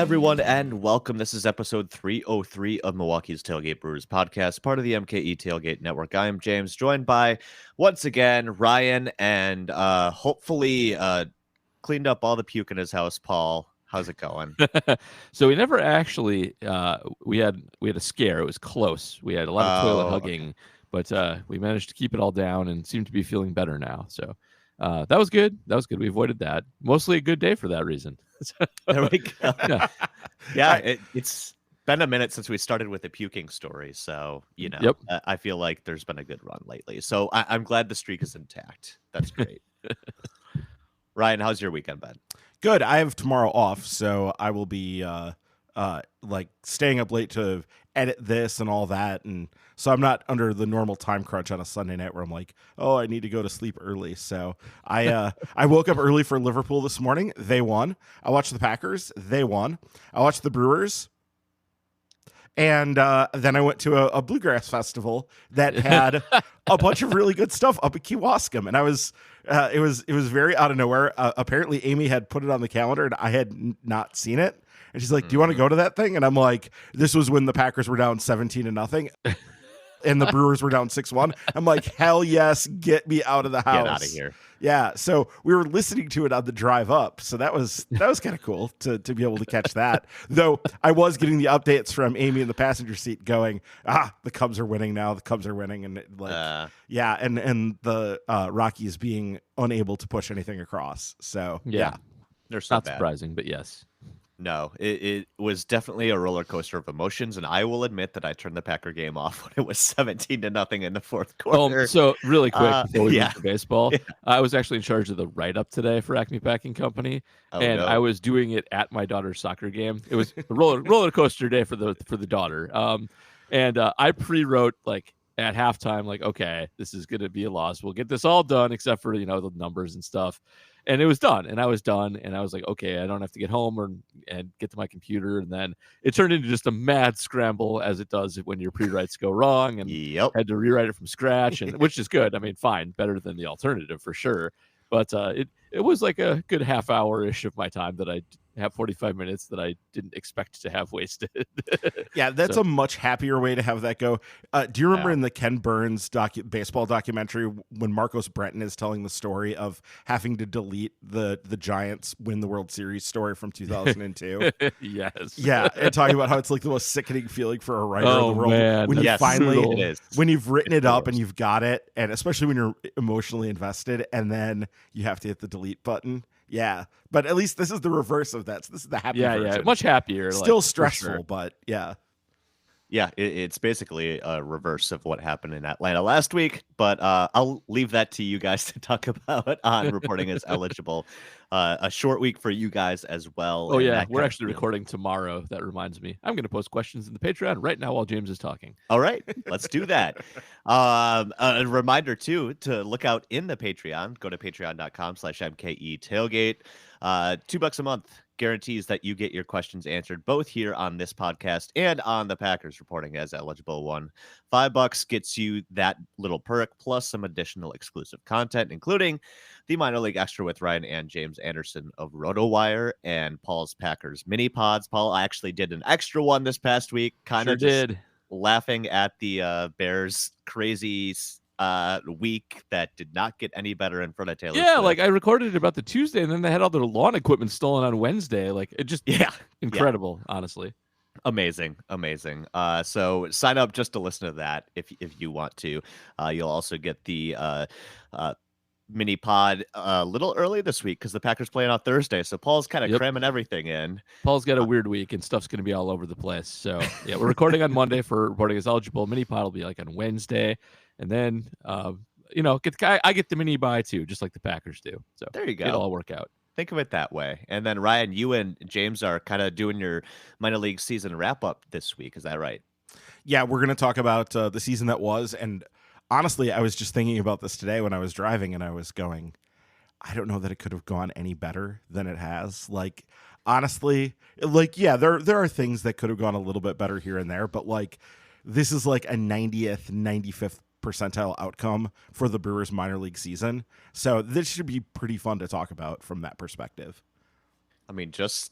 everyone, and welcome. This is episode 303 of Milwaukee's Tailgate Brewers podcast, part of the MKE Tailgate Network. I am James, joined by, once again, Ryan, and hopefully cleaned up all the puke in his house. Paul, how's it going? So we never actually we had a scare. It was close. We had a lot of toilet hugging, but we managed to keep it all down and seem to be feeling better now. So that was good. We avoided that. Mostly a good day for that reason. There we go. Yeah, it's been a minute since we started with the puking story, so Yep. I feel like there's been a good run lately. So I'm glad the streak is intact. That's great. Ryan, how's your weekend been? Good. I have tomorrow off, so I will be like staying up late to edit this and all that, and so I'm not under the normal time crunch on a Sunday night where I'm like, oh, I need to go to sleep early. So I woke up early for Liverpool this morning. They won. I watched the Packers. They won. I watched the Brewers. And then I went to a bluegrass festival that had a bunch of really good stuff up at Kewaskum, and I was it was very out of nowhere. Apparently, Amy had put it on the calendar, and I had not seen it. And she's like, "Do you want to go to that thing?" And I'm like, "This was when the Packers were down 17-0." And the Brewers were down 6-1. I'm like, hell yes, get me out of the house. Get out of here. Yeah. So we were listening to it on the drive up. So that was kind of cool to be able to catch that. Though I was getting the updates from Amy in the passenger seat going, the Cubs are winning now. The Cubs are winning. And yeah. And the Rockies being unable to push anything across. So yeah. They're so not bad. surprising, but yes. No, it was definitely a roller coaster of emotions, and I will admit that I turned the Packer game off when it was 17-0 in the fourth quarter. So really quick before we move to baseball, Yeah. I was actually in charge of the write-up today for Acme Packing Company, I was doing it at my daughter's soccer game. It was a roller coaster day for the daughter, and I pre-wrote like at halftime, like, okay, this is going to be a loss. We'll get this all done except for the numbers and stuff. And it was done, and I was done, and I was like, okay, I don't have to get home and get to my computer. And then it turned into just a mad scramble, as it does when your pre-writes go wrong, and had to rewrite it from scratch, and which is good. I mean, fine, better than the alternative for sure. But it was like a good half hour-ish of my time that I have 45 minutes that I didn't expect to have wasted. Yeah, that's a much happier way to have that go. Do you remember in the Ken Burns baseball documentary when Marcos Brenton is telling the story of having to delete the Giants win the World Series story from 2002? Yes. Yeah, and talking about how it's like the most sickening feeling for a writer in the world man, when you finally when you've written it up and you've got it, and especially when you're emotionally invested, and then you have to hit the delete button. Yeah, but at least this is the reverse of that. So this is the happy version. Yeah, much happier. Still stressful, but yeah. Yeah, it's basically a reverse of what happened in Atlanta last week, but I'll leave that to you guys to talk about on reporting as eligible. A short week for you guys as well. Oh, yeah, we're actually recording tomorrow. That reminds me. I'm going to post questions in the Patreon right now while James is talking. All right, let's do that. A reminder, too, to look out in the Patreon. Go to patreon.com/MKE Tailgate. $2 a month guarantees that you get your questions answered both here on this podcast and on the Packers reporting as eligible one. $5 gets you that little perk plus some additional exclusive content, including the minor league extra with Ryan and James Anderson of RotoWire and Paul's Packers mini pods. Paul, I actually did an extra one this past week, kind of just laughing at the Bears crazy week that did not get any better in front of Taylor Swift. Like I recorded it about the Tuesday, and then they had all their lawn equipment stolen on Wednesday. Like it just incredible, honestly. Amazing. So sign up just to listen to that if you want to. You'll also get the mini pod a little early this week because the Packers playing on Thursday. So Paul's kind of cramming everything in. Paul's got a weird week and stuff's going to be all over the place. So yeah, we're recording on Monday for reporting as eligible. Mini pod will be like on Wednesday. And then, I get the mini buy too, just like the Packers do. So there you go. It'll all work out. Think of it that way. And then Ryan, you and James are kind of doing your minor league season wrap up this week. Is that right? Yeah, we're going to talk about the season that was. And honestly, I was just thinking about this today when I was driving, and I was going, I don't know that it could have gone any better than it has. Like, honestly, like, yeah, there are things that could have gone a little bit better here and there, but like, this is like a 90th, 95th percentile outcome for the Brewers minor league season. So this should be pretty fun to talk about from that perspective. I mean, just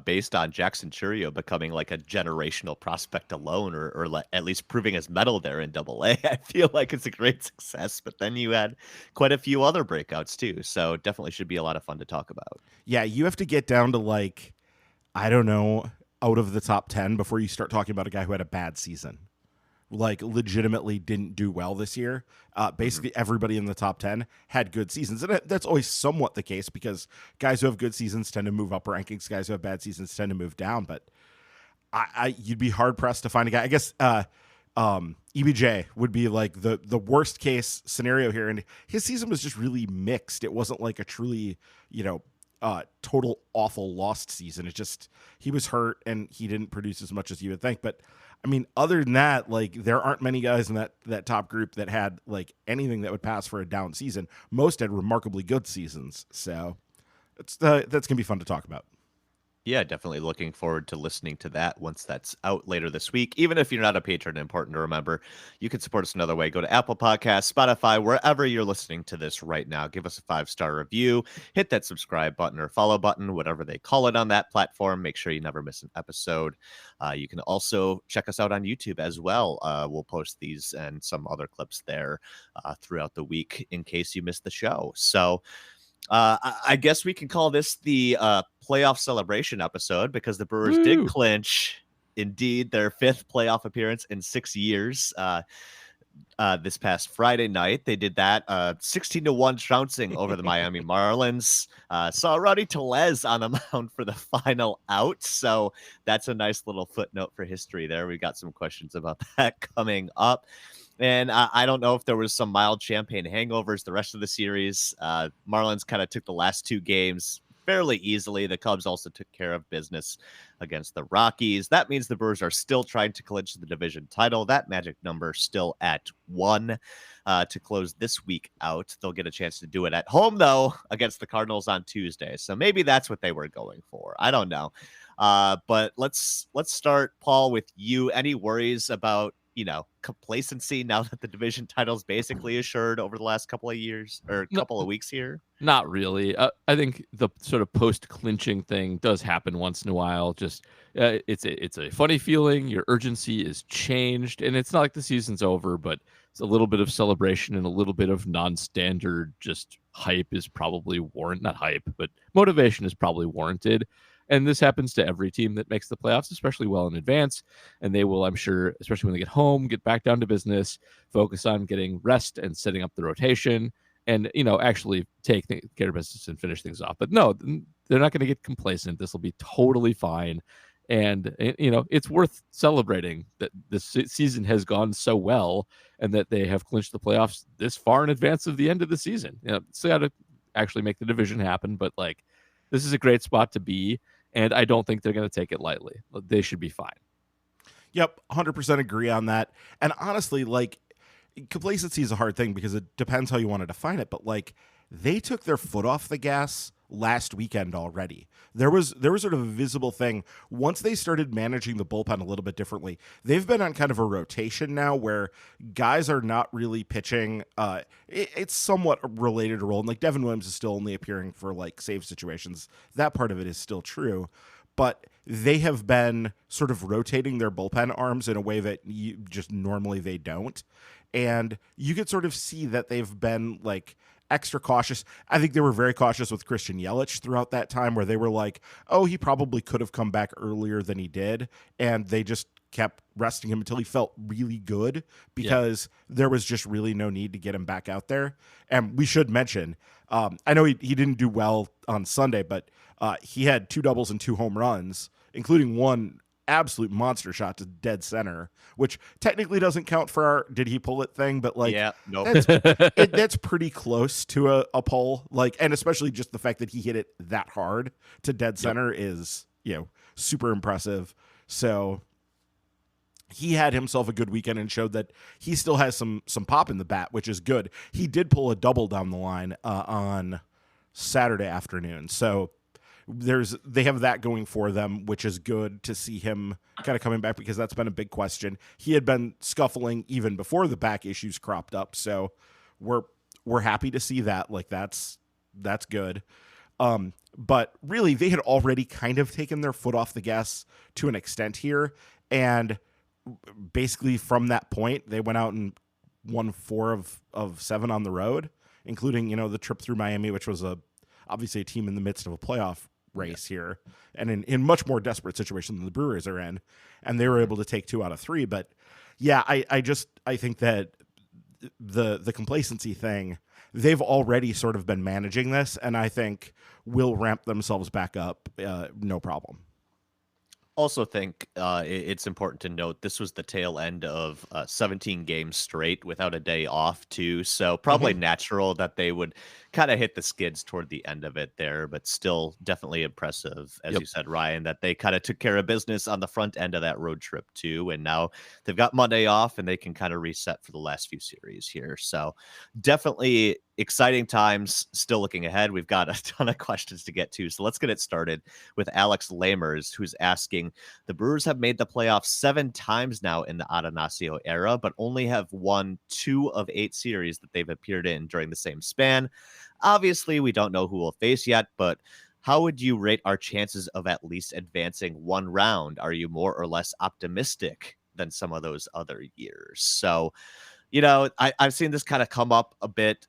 based on Jackson Churio becoming like a generational prospect alone, or at least proving his mettle there in AA. I feel like it's a great success, but then you had quite a few other breakouts too. So definitely should be a lot of fun to talk about. Yeah, you have to get down to like, I don't know, out of the top 10 before you start talking about a guy who had a bad season. Like legitimately didn't do well this year. Basically everybody in the top 10 had good seasons. And that's always somewhat the case because guys who have good seasons tend to move up rankings. Guys who have bad seasons tend to move down. But you'd be hard pressed to find a guy. I guess EBJ would be like the worst case scenario here. And his season was just really mixed. It wasn't like a truly, total awful lost season. It's just he was hurt and he didn't produce as much as you would think. But I mean, other than that, like there aren't many guys in that top group that had like anything that would pass for a down season. Most had remarkably good seasons. So that's gonna be fun to talk about. Yeah, definitely looking forward to listening to that once that's out later this week. Even if you're not a patron, important to remember, you can support us another way. Go to Apple Podcasts, Spotify, wherever you're listening to this right now. Give us a 5-star review. Hit that subscribe button or follow button, whatever they call it on that platform. Make sure you never miss an episode. You can also check us out on YouTube as well. We'll post these and some other clips there throughout the week in case you missed the show. So I guess we can call this the playoff celebration episode because the Brewers did clinch, indeed, their 5th playoff appearance in 6 years. This past Friday night, they did that 16-1 trouncing over the Miami Marlins. Saw Rowdy Tellez on the mound for the final out. So that's a nice little footnote for history there. We got some questions about that coming up. And I don't know if there was some mild champagne hangovers the rest of the series. Marlins kind of took the last 2 games fairly easily. The Cubs also took care of business against the Rockies. That means the Brewers are still trying to clinch the division title. That magic number still at 1 to close this week out. They'll get a chance to do it at home, though, against the Cardinals on Tuesday. So maybe that's what they were going for. I don't know. But let's start, Paul, with you. Any worries about complacency now that the division title's basically assured over the last couple of years or couple of weeks here? Not really. I think the sort of post-clinching thing does happen once in a while. Just it's a funny feeling. Your urgency is changed, and it's not like the season's over, but it's a little bit of celebration and a little bit of non-standard just hype is probably not hype, but motivation is probably warranted. And this happens to every team that makes the playoffs, especially well in advance. And they will, I'm sure, especially when they get home, get back down to business, focus on getting rest and setting up the rotation and, actually take care of business and finish things off. But no, they're not going to get complacent. This will be totally fine. And, it's worth celebrating that this season has gone so well and that they have clinched the playoffs this far in advance of the end of the season. Still got to actually make the division happen. But, this is a great spot to be. And I don't think they're going to take it lightly. They should be fine. Yep, 100% agree on that. And honestly, complacency is a hard thing because it depends how you want to define it. But they took their foot off the gas last weekend already. There was sort of a visible thing once they started managing the bullpen a little bit differently. They've been on kind of a rotation now where guys are not really pitching. It's somewhat a related role. And Devin Williams is still only appearing for save situations. That part of it is still true. But they have been sort of rotating their bullpen arms in a way that normally they don't. And you could sort of see that they've been extra cautious. I think they were very cautious with Christian Yelich throughout that time where they were he probably could have come back earlier than he did. And they just kept resting him until he felt really good because there was just really no need to get him back out there. And we should mention, I know he didn't do well on Sunday, but he had 2 doubles and 2 home runs, including one absolute monster shot to dead center, which technically doesn't count for our did he pull it thing, but that's pretty close to a pull. And especially just the fact that he hit it that hard to dead center is super impressive. So he had himself a good weekend and showed that he still has some pop in the bat, which is good. He did pull a double down the line on Saturday afternoon, so they have that going for them, which is good to see him kind of coming back because that's been a big question. He had been scuffling even before the back issues cropped up, so we're happy to see that. That's good. But really, they had already kind of taken their foot off the gas to an extent here. And basically from that point, they went out and won 4 of 7 on the road, including, the trip through Miami, which was obviously a team in the midst of a playoff race here and in much more desperate situation than the Brewers are in. And they were able to take 2 out of 3. But yeah, I think that the complacency thing, they've already sort of been managing this, and I think will ramp themselves back up, no problem. Also think it's important to note this was the tail end of 17 games straight without a day off too. So probably natural that they would kind of hit the skids toward the end of it there, but still definitely impressive, as you said, Ryan, that they kind of took care of business on the front end of that road trip too. And now they've got Monday off and they can kind of reset for the last few series here. So definitely exciting times still looking ahead. We've got a ton of questions to get to. So let's get it started with Alex Lamers, who's asking, the Brewers have made the playoffs 7 times now in the Atanasio era, but only have won 2 of 8 series that they've appeared in during the same span. Obviously, we don't know who we'll face yet, but how would you rate our chances of at least advancing 1 round? Are you more or less optimistic than some of those other years? So, I've seen this kind of come up a bit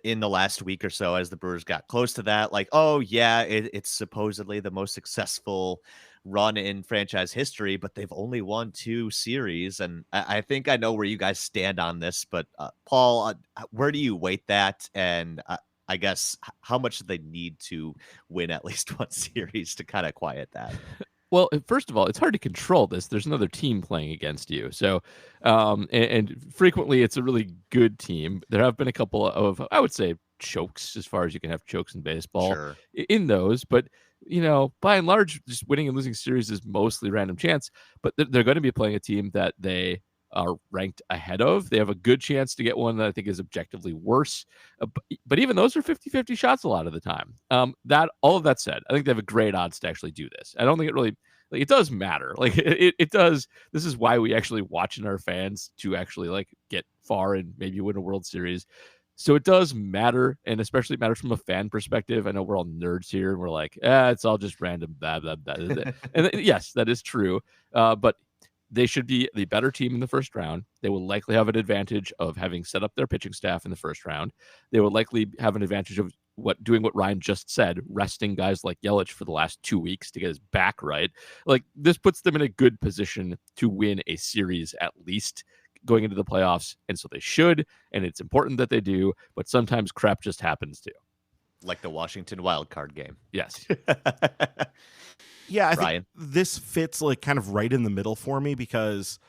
in the last week or so as the Brewers got close to that. Like, oh, yeah, it's supposedly the most successful run in franchise history, but they've only won 2 series. And I think I know where you guys stand on this, but Paul, where do you weight that? And I guess how much do they need to win at least 1 series to kind of quiet that? Well, first of all, it's hard to control this. There's another team playing against you. So, and frequently it's a really good team. There have been a couple of, I would say, chokes, as far as you can have chokes in baseball in those. But, by and large, just winning and losing series is mostly random chance. But they're going to be playing a team that they are ranked ahead of. They have a good chance to get one that I think is objectively worse. But even those are 50-50 shots a lot of the time. All of that said, I think they have a great odds to actually do this. I don't think it really, it does matter. It does. This is why we actually watch in our fans to actually get far and maybe win a World Series. So it does matter, and especially it matters from a fan perspective. I know we're all nerds here, and we're like, it's all just random, blah, blah, blah. And yes, that is true. But they should be the better team in the first round. They will likely have an advantage of having set up their pitching staff in the first round. They will likely have an advantage of doing what Ryan just said, resting guys like Yelich for the last 2 weeks to get his back right. This puts them in a good position to win a series at least going into the playoffs. And so they should, and it's important that they do, but sometimes crap just happens too. Like the Washington wild card game. Yes. Yeah, I think this fits kind of right in the middle for me, because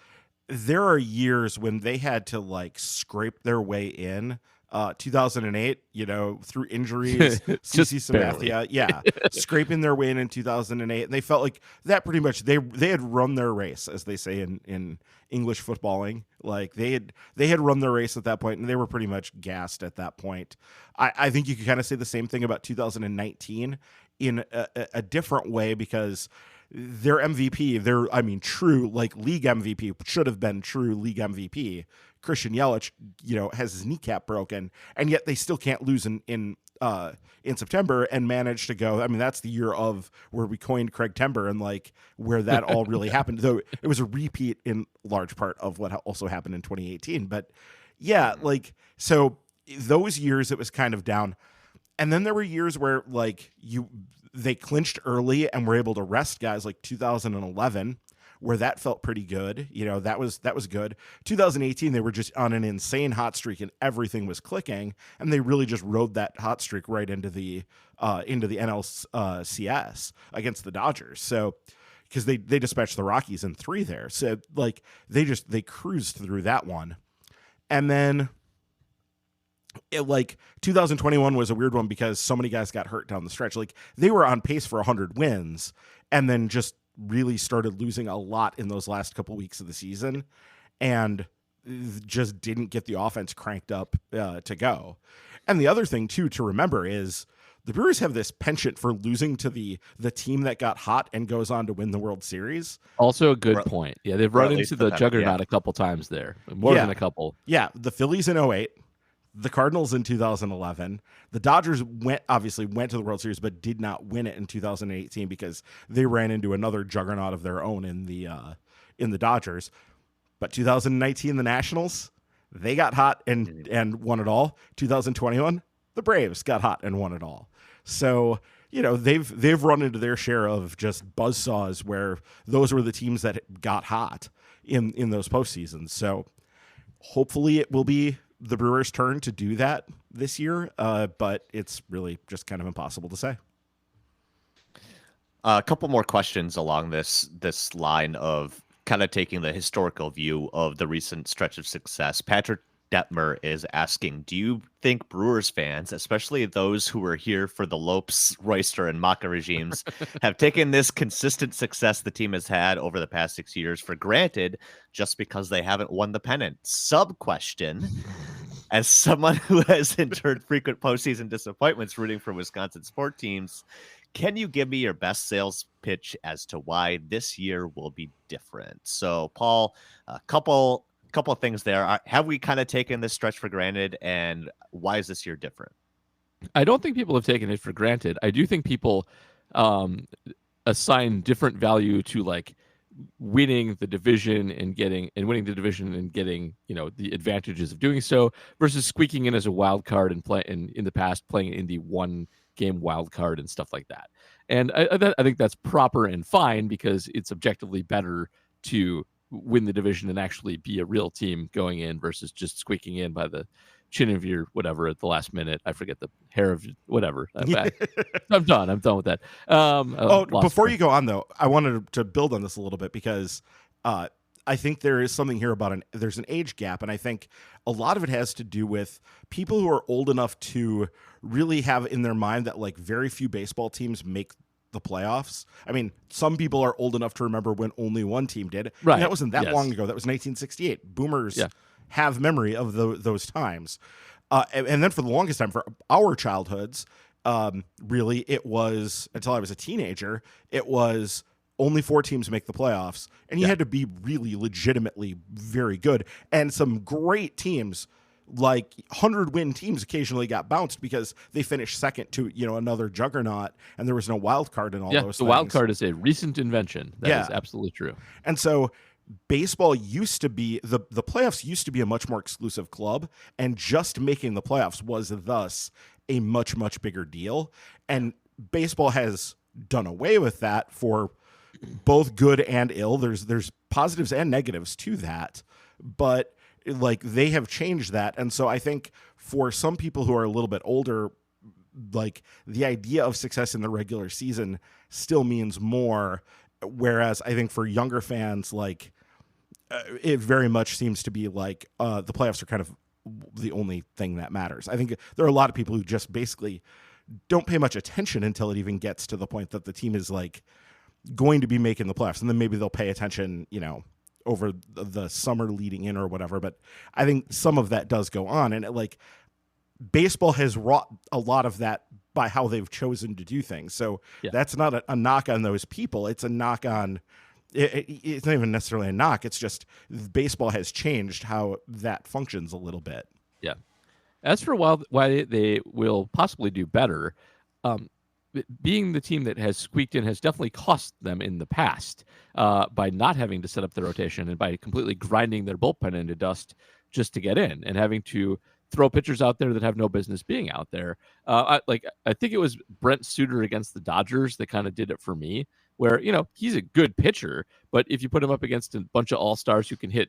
there are years when they had to scrape their way in. 2008, through injuries, CC Sabathia, scraping their way in 2008, and they felt like that pretty much they had run their race, as they say in English footballing. They had run their race at that point, and they were pretty much gassed at that point. I think you could kind of say the same thing about 2019 in a different way, because their MVP, true league MVP, should have been true league MVP. Christian Yelich, has his kneecap broken, and yet they still can't lose in September and manage to go. That's the year of where we coined Craig Timber and where that all really happened. Though it was a repeat in large part of what also happened in 2018. But yeah, so those years it was kind of down. And then there were years where they clinched early and were able to rest guys, like 2011, where that felt pretty good. That was good. 2018, they were just on an insane hot streak and everything was clicking, and they really just rode that hot streak right into the NLCS against the Dodgers. So because they dispatched the Rockies in 3 there, so they cruised through that one, and then. 2021 was a weird one because so many guys got hurt down the stretch. They were on pace for 100 wins and then just really started losing a lot in those last couple weeks of the season and just didn't get the offense cranked up to go. And the other thing too to remember is the Brewers have this penchant for losing to the team that got hot and goes on to win the World Series. Also a good point. Yeah, they've run into the juggernaut a couple times there. More than a couple. Yeah, the Phillies in 08. the Cardinals in 2011. The Dodgers obviously went to the World Series, but did not win it in 2018 because they ran into another juggernaut of their own in the Dodgers. But 2019, the Nationals, they got hot and won it all. 2021, the Braves got hot and won it all. So, they've run into their share of just buzzsaws where those were the teams that got hot in those postseasons. So hopefully it will be the Brewers' turn to do that this year, but it's really just kind of impossible to say. A couple more questions along this line of kind of taking the historical view of the recent stretch of success. Patrick Detmer is asking, do you think Brewers fans, especially those who were here for the Lopes, Royster, and Maka regimes, have taken this consistent success the team has had over the past 6 years for granted just because they haven't won the pennant? Sub-question, as someone who has endured frequent postseason disappointments rooting for Wisconsin sport teams, can you give me your best sales pitch as to why this year will be different? So, Paul, a couple of things there. Have we kind of taken this stretch for granted, and why is this year different? I don't think people have taken it for granted. I do think people assign different value to like winning the division and getting the advantages of doing so versus squeaking in as a wild card and in the past playing in the one game wild card and stuff like that. And I think that's proper and fine because it's objectively better to win the division and actually be a real team going in versus just squeaking in by the chin of your whatever at the last minute. I forget the hair of whatever. I'm done. I'm done with that. Before you go on though, I wanted to build on this a little bit because I think there is something here about there's an age gap, and I think a lot of it has to do with people who are old enough to really have in their mind that like very few baseball teams make the playoffs. I mean, some people are old enough to remember when only one team did. Right. And that wasn't that long ago. That was 1968. Boomers have memory of those times. And then for the longest time, for our childhoods, really, it was, until I was a teenager, it was only 4 teams make the playoffs. And you had to be really legitimately very good. And some great teams, like 100-win teams, occasionally got bounced because they finished second to another juggernaut, and there was no wild card and all those things. The wild card is a recent invention. That is absolutely true. And so baseball used to be the playoffs used to be a much more exclusive club, and just making the playoffs was thus a much, much bigger deal. And baseball has done away with that for both good and ill. There's positives and negatives to that, but like they have changed that. And so I think for some people who are a little bit older, like the idea of success in the regular season still means more. Whereas I think for younger fans, like it very much seems to be like the playoffs are kind of the only thing that matters. I think there are a lot of people who just basically don't pay much attention until it even gets to the point that the team is like going to be making the playoffs. And then maybe they'll pay attention, over the summer leading in or whatever. But I think some of that does go on. And baseball has wrought a lot of that by how they've chosen to do things. So that's not a knock on those people. It's a knock on it's not even necessarily a knock. It's just baseball has changed how that functions a little bit. Yeah. As for why they will possibly do better, being the team that has squeaked in has definitely cost them in the past by not having to set up the rotation and by completely grinding their bullpen into dust just to get in and having to throw pitchers out there that have no business being out there. I think it was Brent Suter against the Dodgers that kind of did it for me, where, he's a good pitcher, but if you put him up against a bunch of all-stars who can hit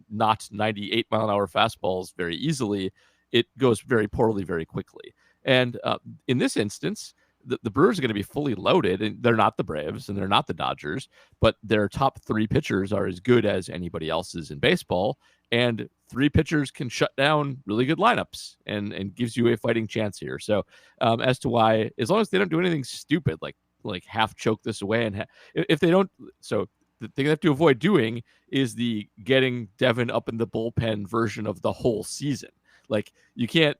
not 98-mile-an-hour fastballs very easily, it goes very poorly very quickly. And in this instance, the Brewers are going to be fully loaded, and they're not the Braves and they're not the Dodgers, but their top 3 pitchers are as good as anybody else's in baseball. And 3 pitchers can shut down really good lineups and gives you a fighting chance here. So as to why, as long as they don't do anything stupid, like half choke this away, and if they don't, so the thing they have to avoid doing is the getting Devin up in the bullpen version of the whole season. Like you can't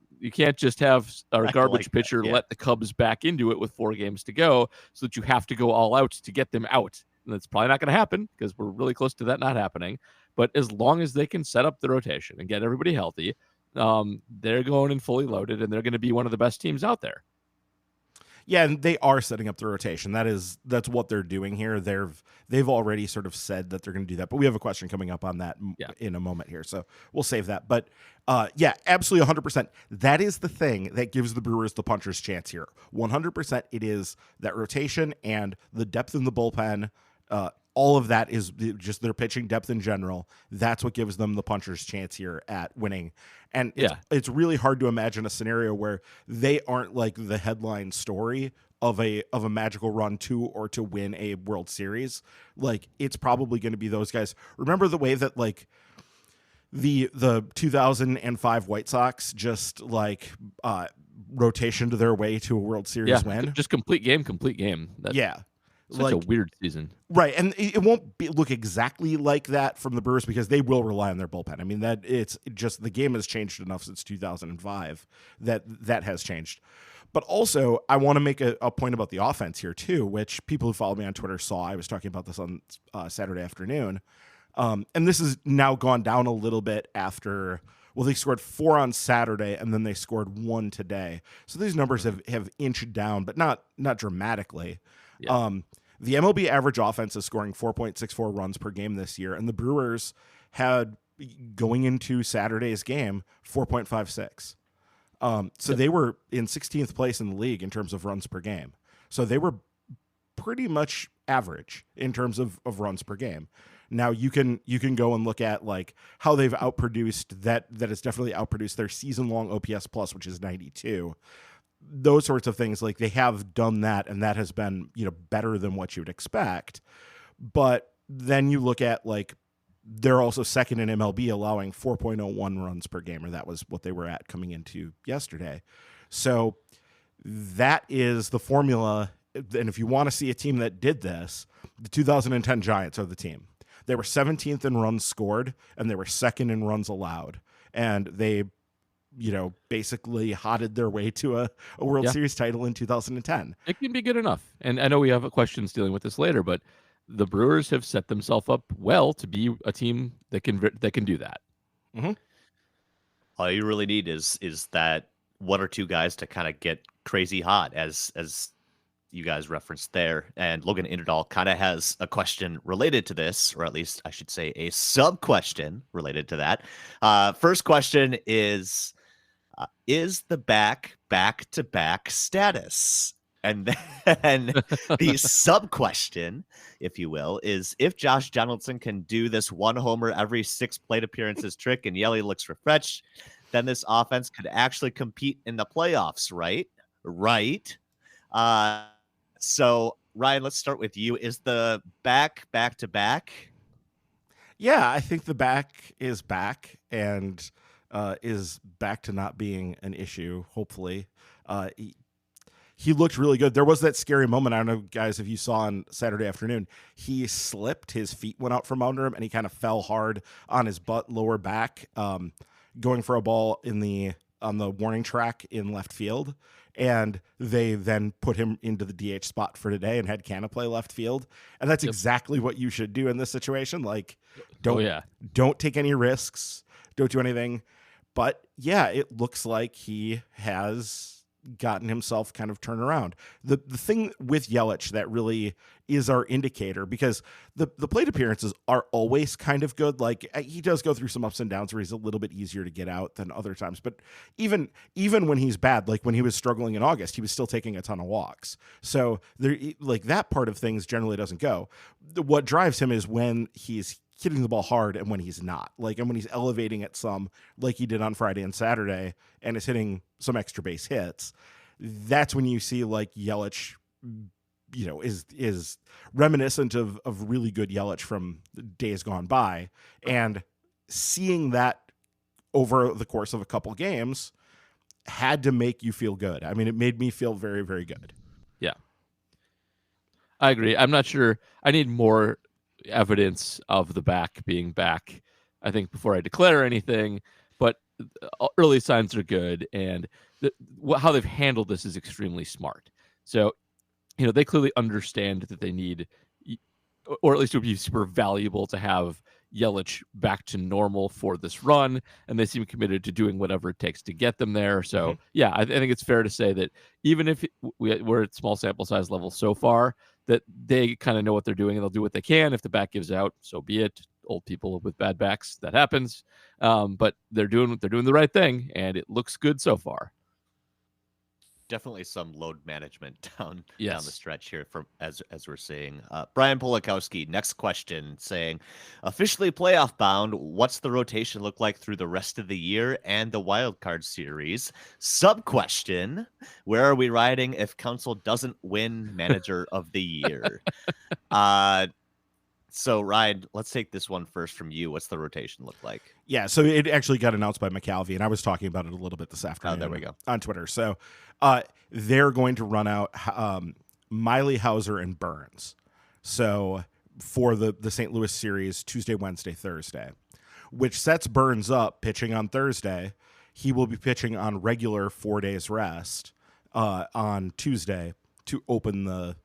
just have a garbage pitcher let the Cubs back into it with 4 games to go, so that you have to go all out to get them out. And that's probably not going to happen because we're really close to that not happening. But as long as they can set up the rotation and get everybody healthy, they're going in fully loaded, and they're going to be one of the best teams out there. Yeah, and they are setting up the rotation. That's what they're doing here. They've already sort of said that they're going to do that. But we have a question coming up on that in a moment here, so we'll save that. But yeah, absolutely 100%. That is the thing that gives the Brewers the puncher's chance here. 100%. It is that rotation and the depth in the bullpen. All of that is just their pitching depth in general. That's what gives them the puncher's chance here at winning. And it's really hard to imagine a scenario where they aren't like the headline story of a magical run to or to win a World Series. Like, it's probably going to be those guys. Remember the way that like the 2005 White Sox just like rotation to their way to a World Series win? Just complete game. Such a weird season. Right, and it won't look exactly like that from the Brewers because they will rely on their bullpen. I mean, that it's just the game has changed enough since 2005 that has changed. But also, I want to make a point about the offense here, too, which people who follow me on Twitter saw. I was talking about this on Saturday afternoon. And this has now gone down a little bit after... Well, they scored 4 on Saturday, and then they scored 1 today. So these numbers have inched down, but not dramatically. Yeah. The MLB average offense is scoring 4.64 runs per game this year, and the Brewers had, going into Saturday's game, 4.56. So they were in 16th place in the league in terms of runs per game. So they were pretty much average in terms of runs per game. Now you can go and look at like how they've outproduced that has definitely outproduced their season-long OPS plus, which is 92. Those sorts of things, like they have done that, and that has been, better than what you would expect. But then you look at like they're also second in MLB, allowing 4.01 runs per game, or that was what they were at coming into yesterday. So that is the formula. And if you want to see a team that did this, the 2010 Giants are the team. They were 17th in runs scored, and they were second in runs allowed. And they basically hotted their way to a World Series title in 2010. It can be good enough. And I know we have questions dealing with this later, but the Brewers have set themselves up well to be a team that can do that. Mm-hmm. All you really need is that one or two guys to kind of get crazy hot, as you guys referenced there. And Logan Inderdahl kind of has a question related to this, or at least I should say a sub-question related to that. First question is the back-to-back status? And then the sub-question, if you will, is if Josh Donaldson can do this one homer every 6 plate appearances trick and Yelly looks refreshed, then this offense could actually compete in the playoffs, right? Right. So, Ryan, let's start with you. Is the back-to-back? Yeah, I think the back is back and is back to not being an issue, hopefully. He looked really good. There was that scary moment. I don't know, guys, if you saw on Saturday afternoon, he slipped. His feet went out from under him, and he kind of fell hard on his butt, lower back, going for a ball on the warning track in left field. And they then put him into the DH spot for today and had Canna play left field. And that's exactly what you should do in this situation. Like, don't take any risks. Don't do anything. But yeah, it looks like he has gotten himself kind of turned around. The thing with Yelich that really is our indicator, because the plate appearances are always kind of good. Like, he does go through some ups and downs where he's a little bit easier to get out than other times. But even when he's bad, like when he was struggling in August, he was still taking a ton of walks. So there, like, that part of things generally doesn't go. What drives him is when he's hitting the ball hard and when he's not, like, and when he's elevating it some, like he did on Friday and Saturday, and is hitting some extra base hits. That's when you see like Yelich, is reminiscent of really good Yelich from days gone by. And seeing that over the course of a couple games had to make you feel good. I mean, it made me feel very, very good. Yeah, I agree. I'm not sure. I need more evidence of the back being back, I think, before I declare anything, but early signs are good, and how they've handled this is extremely smart. So, they clearly understand that they need, or at least it would be super valuable to have Yelich back to normal for this run, and they seem committed to doing whatever it takes to get them there. So, yeah, I think it's fair to say that even if we're at small sample size level so far, that they kind of know what they're doing and they'll do what they can. If the back gives out, so be it. Old people with bad backs, that happens. But they're doing the right thing, and it looks good so far. Definitely some load management down Yes. the stretch here from as we're seeing. Brian Polakowski, next question, saying, officially playoff bound, what's the rotation look like through the rest of the year and the wild card series? Sub question, where are we riding if Council doesn't win manager of the year? So, Ryan, let's take this one first from you. What's the rotation look like? Yeah, so it actually got announced by McAlvey, and I was talking about it a little bit this afternoon. There we go. On Twitter. So they're going to run out Miley, Hauser, and Burns. So for the St. Louis series, Tuesday, Wednesday, Thursday, which sets Burns up pitching on Thursday. He will be pitching on regular 4 days rest on Tuesday to open the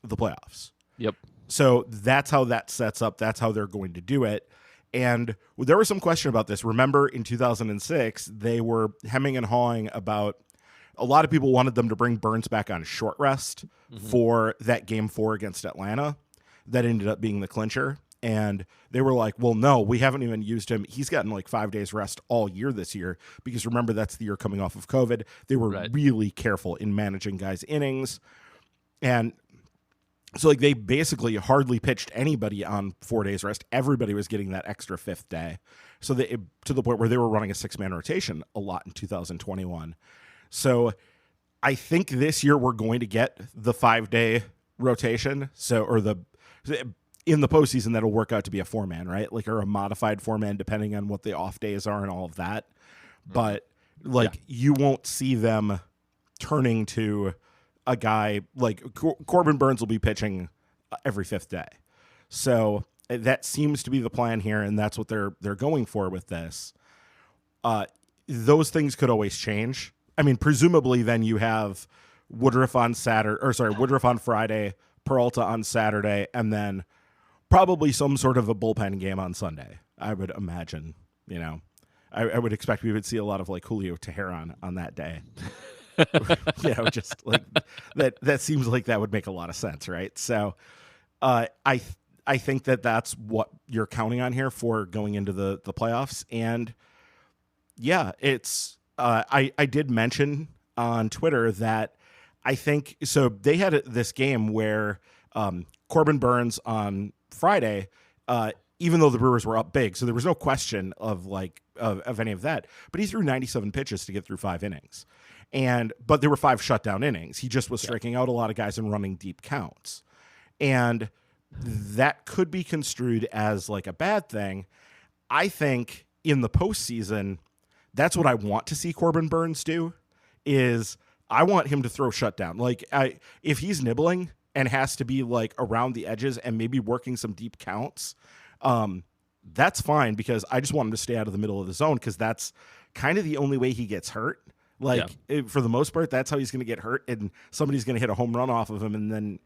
playoffs. Yep. So that's how that sets up. That's how they're going to do it. And there was some question about this. Remember, in 2006, they were hemming and hawing about. A lot of people wanted them to bring Burns back on short rest for that Game 4 against Atlanta. That ended up being the clincher. And they were like, well, no, we haven't even used him. He's gotten like 5 days rest all year this year because remember, that's the year coming off of COVID. They were really careful in managing guys' innings. And so like they basically hardly pitched anybody on 4 days rest. Everybody was getting that extra fifth day. So to the point where they were running a 6-man rotation a lot in 2021. So I think this year we're going to get the 5-day rotation. In the postseason, that'll work out to be a 4-man, right? Like, or a modified 4-man, depending on what the off days are and all of that. But you won't see them turning to a guy like Corbin Burns will be pitching every 5th day. So that seems to be the plan here. And that's what they're going for with this. Those things could always change. I mean, presumably then you have Woodruff on Friday, Peralta on Saturday, and then probably some sort of a bullpen game on Sunday. I would imagine, I would expect we would see a lot of like Julio Teheran on that day. Just like that seems like that would make a lot of sense, right? So I think that's what you're counting on here for going into the playoffs. And yeah, it's I did mention on Twitter that I think so they had this game where Corbin Burns on Friday, even though the Brewers were up big, so there was no question of any of that, but he threw 97 pitches to get through 5 innings. But there were 5 shutdown innings. He just was striking out a lot of guys and running deep counts. And that could be construed as like a bad thing. I think in the postseason, that's what I want to see Corbin Burns do, is I want him to throw shutdown. Like if he's nibbling and has to be like around the edges and maybe working some deep counts, that's fine, because I just want him to stay out of the middle of the zone, because that's kind of the only way he gets hurt. For the most part, that's how he's going to get hurt, and somebody's going to hit a home run off of him, and then,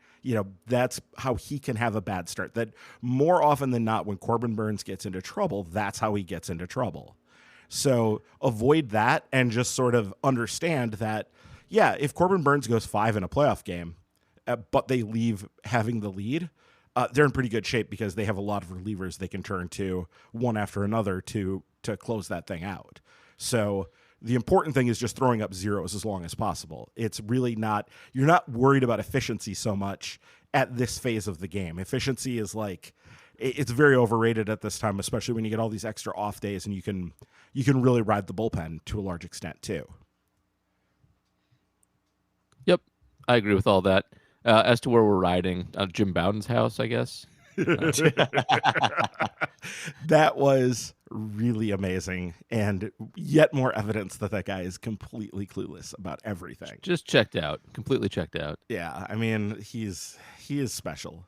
that's how he can have a bad start. That more often than not, when Corbin Burns gets into trouble, that's how he gets into trouble. So avoid that and just sort of understand that, if Corbin Burns goes 5 in a playoff game, but they leave having the lead, they're in pretty good shape, because they have a lot of relievers they can turn to one after another to close that thing out. So the important thing is just throwing up zeros as long as possible. It's really not, you're not worried about efficiency so much at this phase of the game. Efficiency is it's very overrated at this time, especially when you get all these extra off days, and you can really ride the bullpen to a large extent too. Yep, I agree with all that. As to where we're riding, Jim Bowden's house, I guess. That was really amazing, and yet more evidence that guy is completely clueless about everything. Just completely checked out. Yeah, I mean, he is special.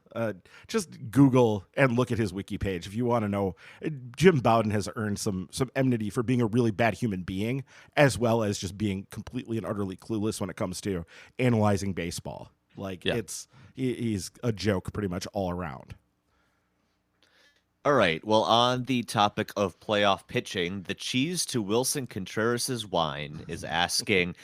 Just Google and look at his wiki page if you want to know. Jim Bowden has earned some enmity for being a really bad human being, as well as just being completely and utterly clueless when it comes to analyzing baseball. He's a joke pretty much all around. All right. Well, on the topic of playoff pitching, the cheese to Wilson Contreras' wine is asking,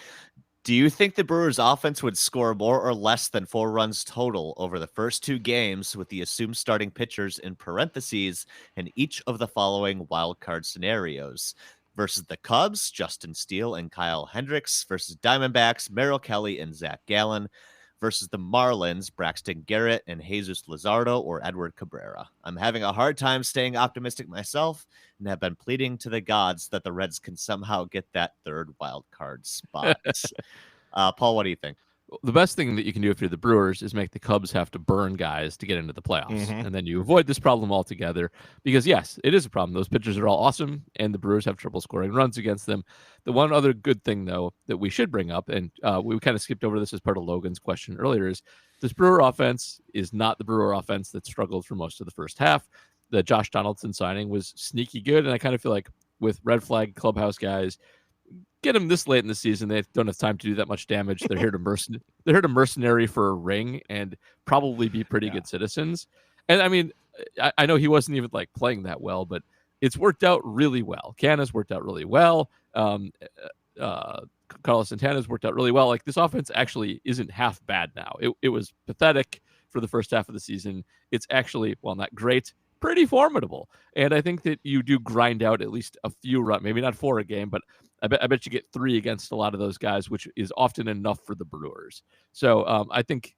do you think the Brewers offense would score more or less than 4 runs total over the first 2 games with the assumed starting pitchers in parentheses in each of the following wildcard scenarios? Versus the Cubs, Justin Steele and Kyle Hendricks. Versus Diamondbacks, Merrill Kelly and Zach Gallen. Versus the Marlins, Braxton Garrett and Jesus Luzardo or Edward Cabrera. I'm having a hard time staying optimistic myself and have been pleading to the gods that the Reds can somehow get that 3rd wild card spot. Paul, what do you think? The best thing that you can do if you're the Brewers is make the Cubs have to burn guys to get into the playoffs. And then you avoid this problem altogether because, yes, it is a problem. Those pitchers are all awesome, and the Brewers have trouble scoring runs against them. The one other good thing, though, that we should bring up, and we kind of skipped over this as part of Logan's question earlier, is this Brewer offense is not the Brewer offense that struggled for most of the first half. The Josh Donaldson signing was sneaky good, and I kind of feel like with red flag clubhouse guys, get them this late in the season, they don't have time to do that much damage. They're here to mercenary for a ring and probably be pretty good citizens. And I mean, I know he wasn't even like playing that well, but it's worked out really well. Canna's worked out really well. Carlos Santana's worked out really well. Like this offense actually isn't half bad now. It was pathetic for the first half of the season. It's actually, well, not great, pretty formidable. And I think that you do grind out at least a few runs, maybe not 4 a game, but I bet you get 3 against a lot of those guys, which is often enough for the Brewers. So I think,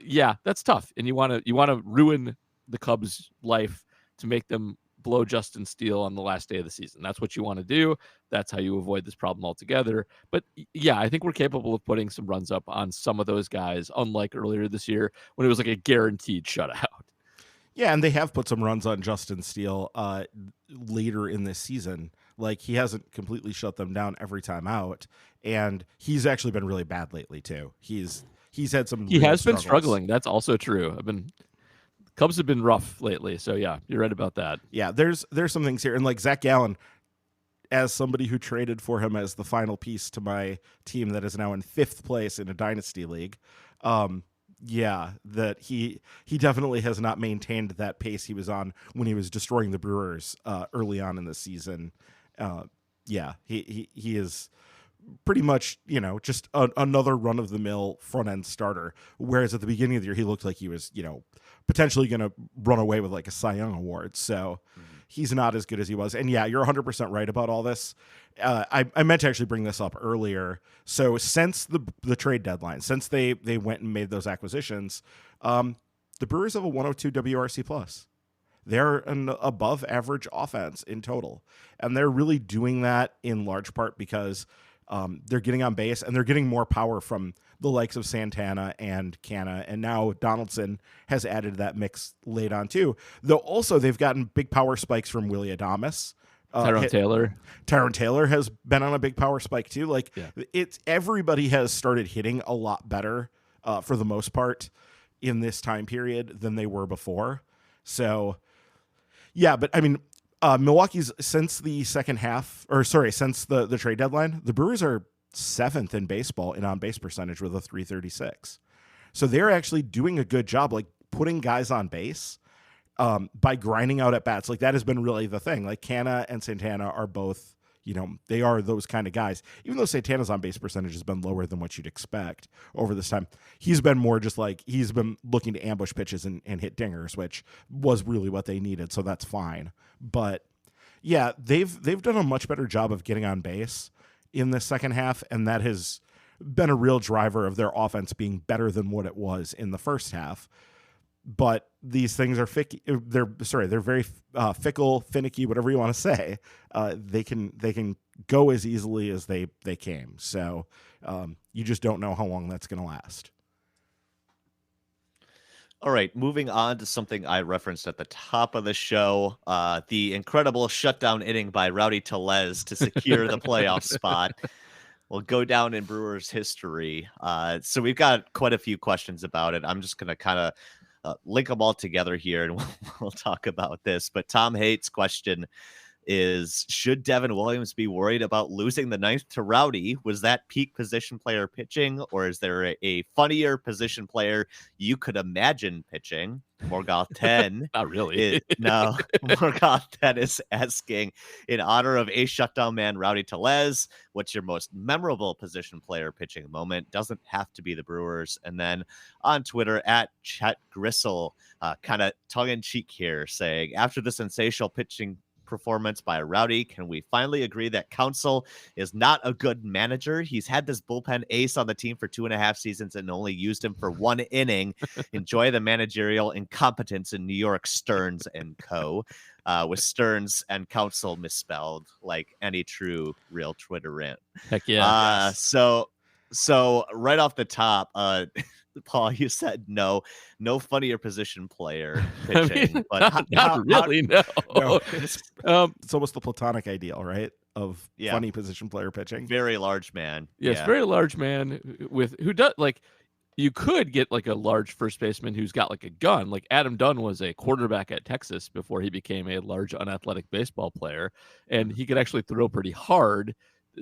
yeah, that's tough. And you want to ruin the Cubs' life to make them blow Justin Steele on the last day of the season. That's what you want to do. That's how you avoid this problem altogether. But yeah, I think we're capable of putting some runs up on some of those guys, unlike earlier this year when it was like a guaranteed shutout. Yeah, and they have put some runs on Justin Steele later in this season. Like, he hasn't completely shut them down every time out, and he's actually been really bad lately too. He's had some. He has been struggling. That's also true. Cubs have been rough lately, so yeah, you're right about that. Yeah, there's some things here, and like Zach Gallen, as somebody who traded for him as the final piece to my team that is now in 5th place in a dynasty league. Yeah, that he definitely has not maintained that pace he was on when he was destroying the Brewers early on in the season. Yeah, he is pretty much, just another run-of-the-mill front-end starter, whereas at the beginning of the year, he looked like he was, potentially going to run away with like a Cy Young award. So he's not as good as he was. And yeah, you're 100% right about all this. I meant to actually bring this up earlier. So since the trade deadline, since they went and made those acquisitions, the Brewers have a 102 WRC plus. They're an above average offense in total. And they're really doing that in large part because they're getting on base and they're getting more power from the likes of Santana and Canna. And now Donaldson has added that mix late on too. Though also they've gotten big power spikes from Willie Adames. Tyrone Taylor has been on a big power spike too. Like everybody has started hitting a lot better for the most part in this time period than they were before. So yeah, but I mean, Milwaukee's since the since the trade deadline, the Brewers are 7th in baseball in on-base percentage with a 336. So they're actually doing a good job, like putting guys on base by grinding out at bats. Like that has been really the thing. Like Canna and Santana are both, they are those kind of guys. Even though Santana's on-base percentage has been lower than what you'd expect over this time, he's been more just like he's been looking to ambush pitches and hit dingers, which was really what they needed. So that's fine. But yeah, they've done a much better job of getting on base in the second half, and that has been a real driver of their offense being better than what it was in the first half. But these things are they're very fickle, finicky, whatever you want to say. They can go as easily as they came. So you just don't know how long that's going to last. All right, moving on to something I referenced at the top of the show, the incredible shutdown inning by Rowdy Tellez to secure the playoff spot will go down in Brewers history. So we've got quite a few questions about it. I'm just going to kind of link them all together here, and we'll talk about this. But Tom Hates' question is, should Devin Williams be worried about losing the ninth to Rowdy? Was that peak position player pitching, or is there a funnier position player you could imagine pitching? Morgoth 10. Not really. No, Morgoth 10 is asking, in honor of a shutdown man, Rowdy Tellez, what's your most memorable position player pitching moment? Doesn't have to be the Brewers. And then on Twitter, at Chet Gristle, kind of tongue-in-cheek here, saying, after the sensational pitching performance by Rowdy, can we finally agree that Counsell is not a good manager? He's had this bullpen ace on the team for 2.5 seasons and only used him for 1 inning. Enjoy the managerial incompetence in New York, Stearns and co. With Stearns and Counsell misspelled, like any true real Twitter rant. Heck yeah. So right off the top, Paul, you said no funnier position player pitching, I mean, but not really. No. It's almost the platonic ideal, right? Of funny position player pitching. Very large man. Yes, very large man who does like. You could get like a large first baseman who's got like a gun. Like Adam Dunn was a quarterback at Texas before he became a large unathletic baseball player, and he could actually throw pretty hard.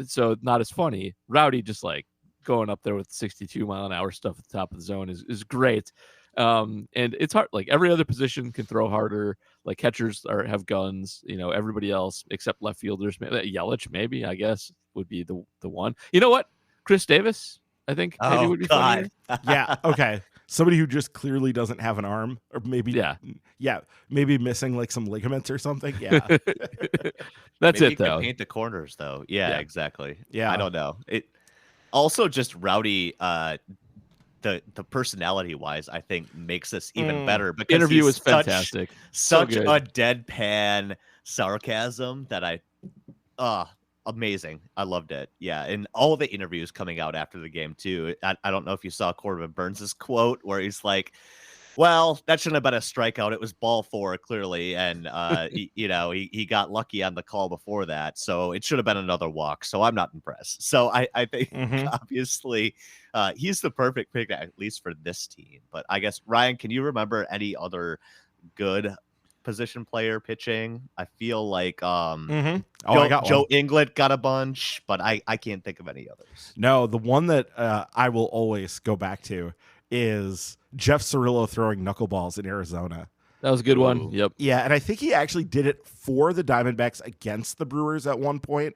So not as funny. Rowdy just like going up there with 62-mile-an-hour stuff at the top of the zone is great. And it's hard. Like every other position can throw harder. Like catchers have guns. Everybody else except left fielders. Yelich, maybe, I guess, would be the one. You know what? Chris Davis, I think maybe would be funnier. Yeah. Okay. Somebody who just clearly doesn't have an arm, or maybe maybe missing like some ligaments or something. Yeah. That's maybe it though. Paint the corners though. Yeah, exactly. Yeah. I don't know. It also just Rowdy. The personality wise, I think makes this even better because interview was fantastic. Such a deadpan sarcasm that amazing. I loved it. Yeah, and all the interviews coming out after the game too. I don't know if you saw Corbin Burns' quote where he's like, well, that shouldn't have been a strikeout. It was ball 4, clearly. And, he got lucky on the call before that. So it should have been another walk. So I'm not impressed. So I think, obviously, he's the perfect pick, at least for this team. But I guess, Ryan, can you remember any other good position player pitching? I feel like I got Joe Inglet got a bunch, but I can't think of any others. No, the one that I will always go back to is Jeff Cirillo throwing knuckleballs in Arizona. That was a good one. Yep. Yeah, and I think he actually did it for the Diamondbacks against the Brewers at one point.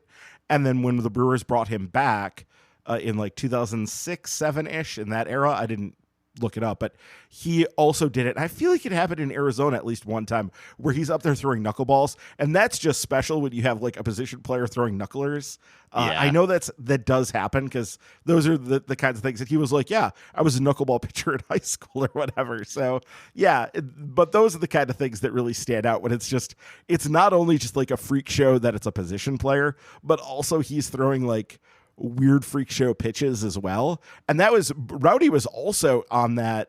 And then when the Brewers brought him back in like 2006, 7-ish, in that era, I didn't look it up, but he also did it. And I feel like it happened in Arizona at least one time where he's up there throwing knuckleballs, and that's just special when you have like a position player throwing knucklers. I know that does happen because those are the kinds of things that he was like, yeah, I was a knuckleball pitcher in high school or whatever. So yeah, but those are the kind of things that really stand out when it's not only just like a freak show that it's a position player, but also he's throwing like weird freak show pitches as well. And Rowdy was also on that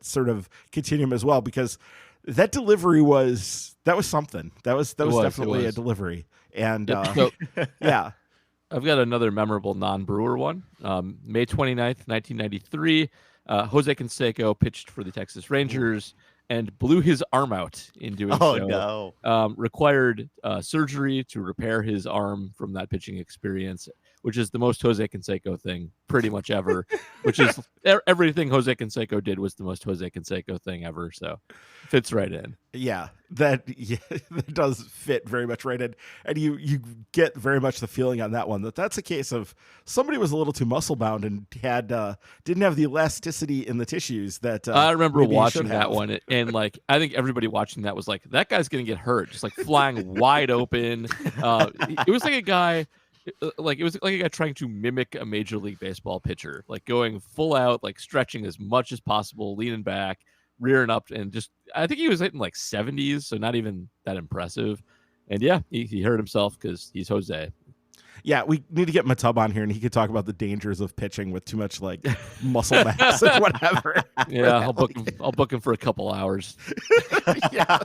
sort of continuum as well, because that delivery was something. That was definitely a delivery. And yeah. I've got another memorable non-Brewer one. May 29th, 1993, Jose Canseco pitched for the Texas Rangers and blew his arm out in doing so. Oh, no. Required surgery to repair his arm from that pitching experience, which is the most Jose Canseco thing pretty much ever, which is everything Jose Canseco did was the most Jose Canseco thing ever. So fits right in. Yeah, that does fit very much right in. And you get very much the feeling on that one that's a case of somebody was a little too muscle bound and didn't have the elasticity in the tissues that I remember watching that one. And like, I think everybody watching that was like, that guy's going to get hurt, just like flying wide open. It was like a guy trying to mimic a Major League Baseball pitcher, like going full out, like stretching as much as possible, leaning back, rearing up, and just, I think he was hitting like 70s, so not even that impressive. And yeah, he hurt himself because he's Jose. Yeah, we need to get Matub on here, and he could talk about the dangers of pitching with too much like muscle mass and whatever. Yeah, I'll book him for a couple hours. Yeah.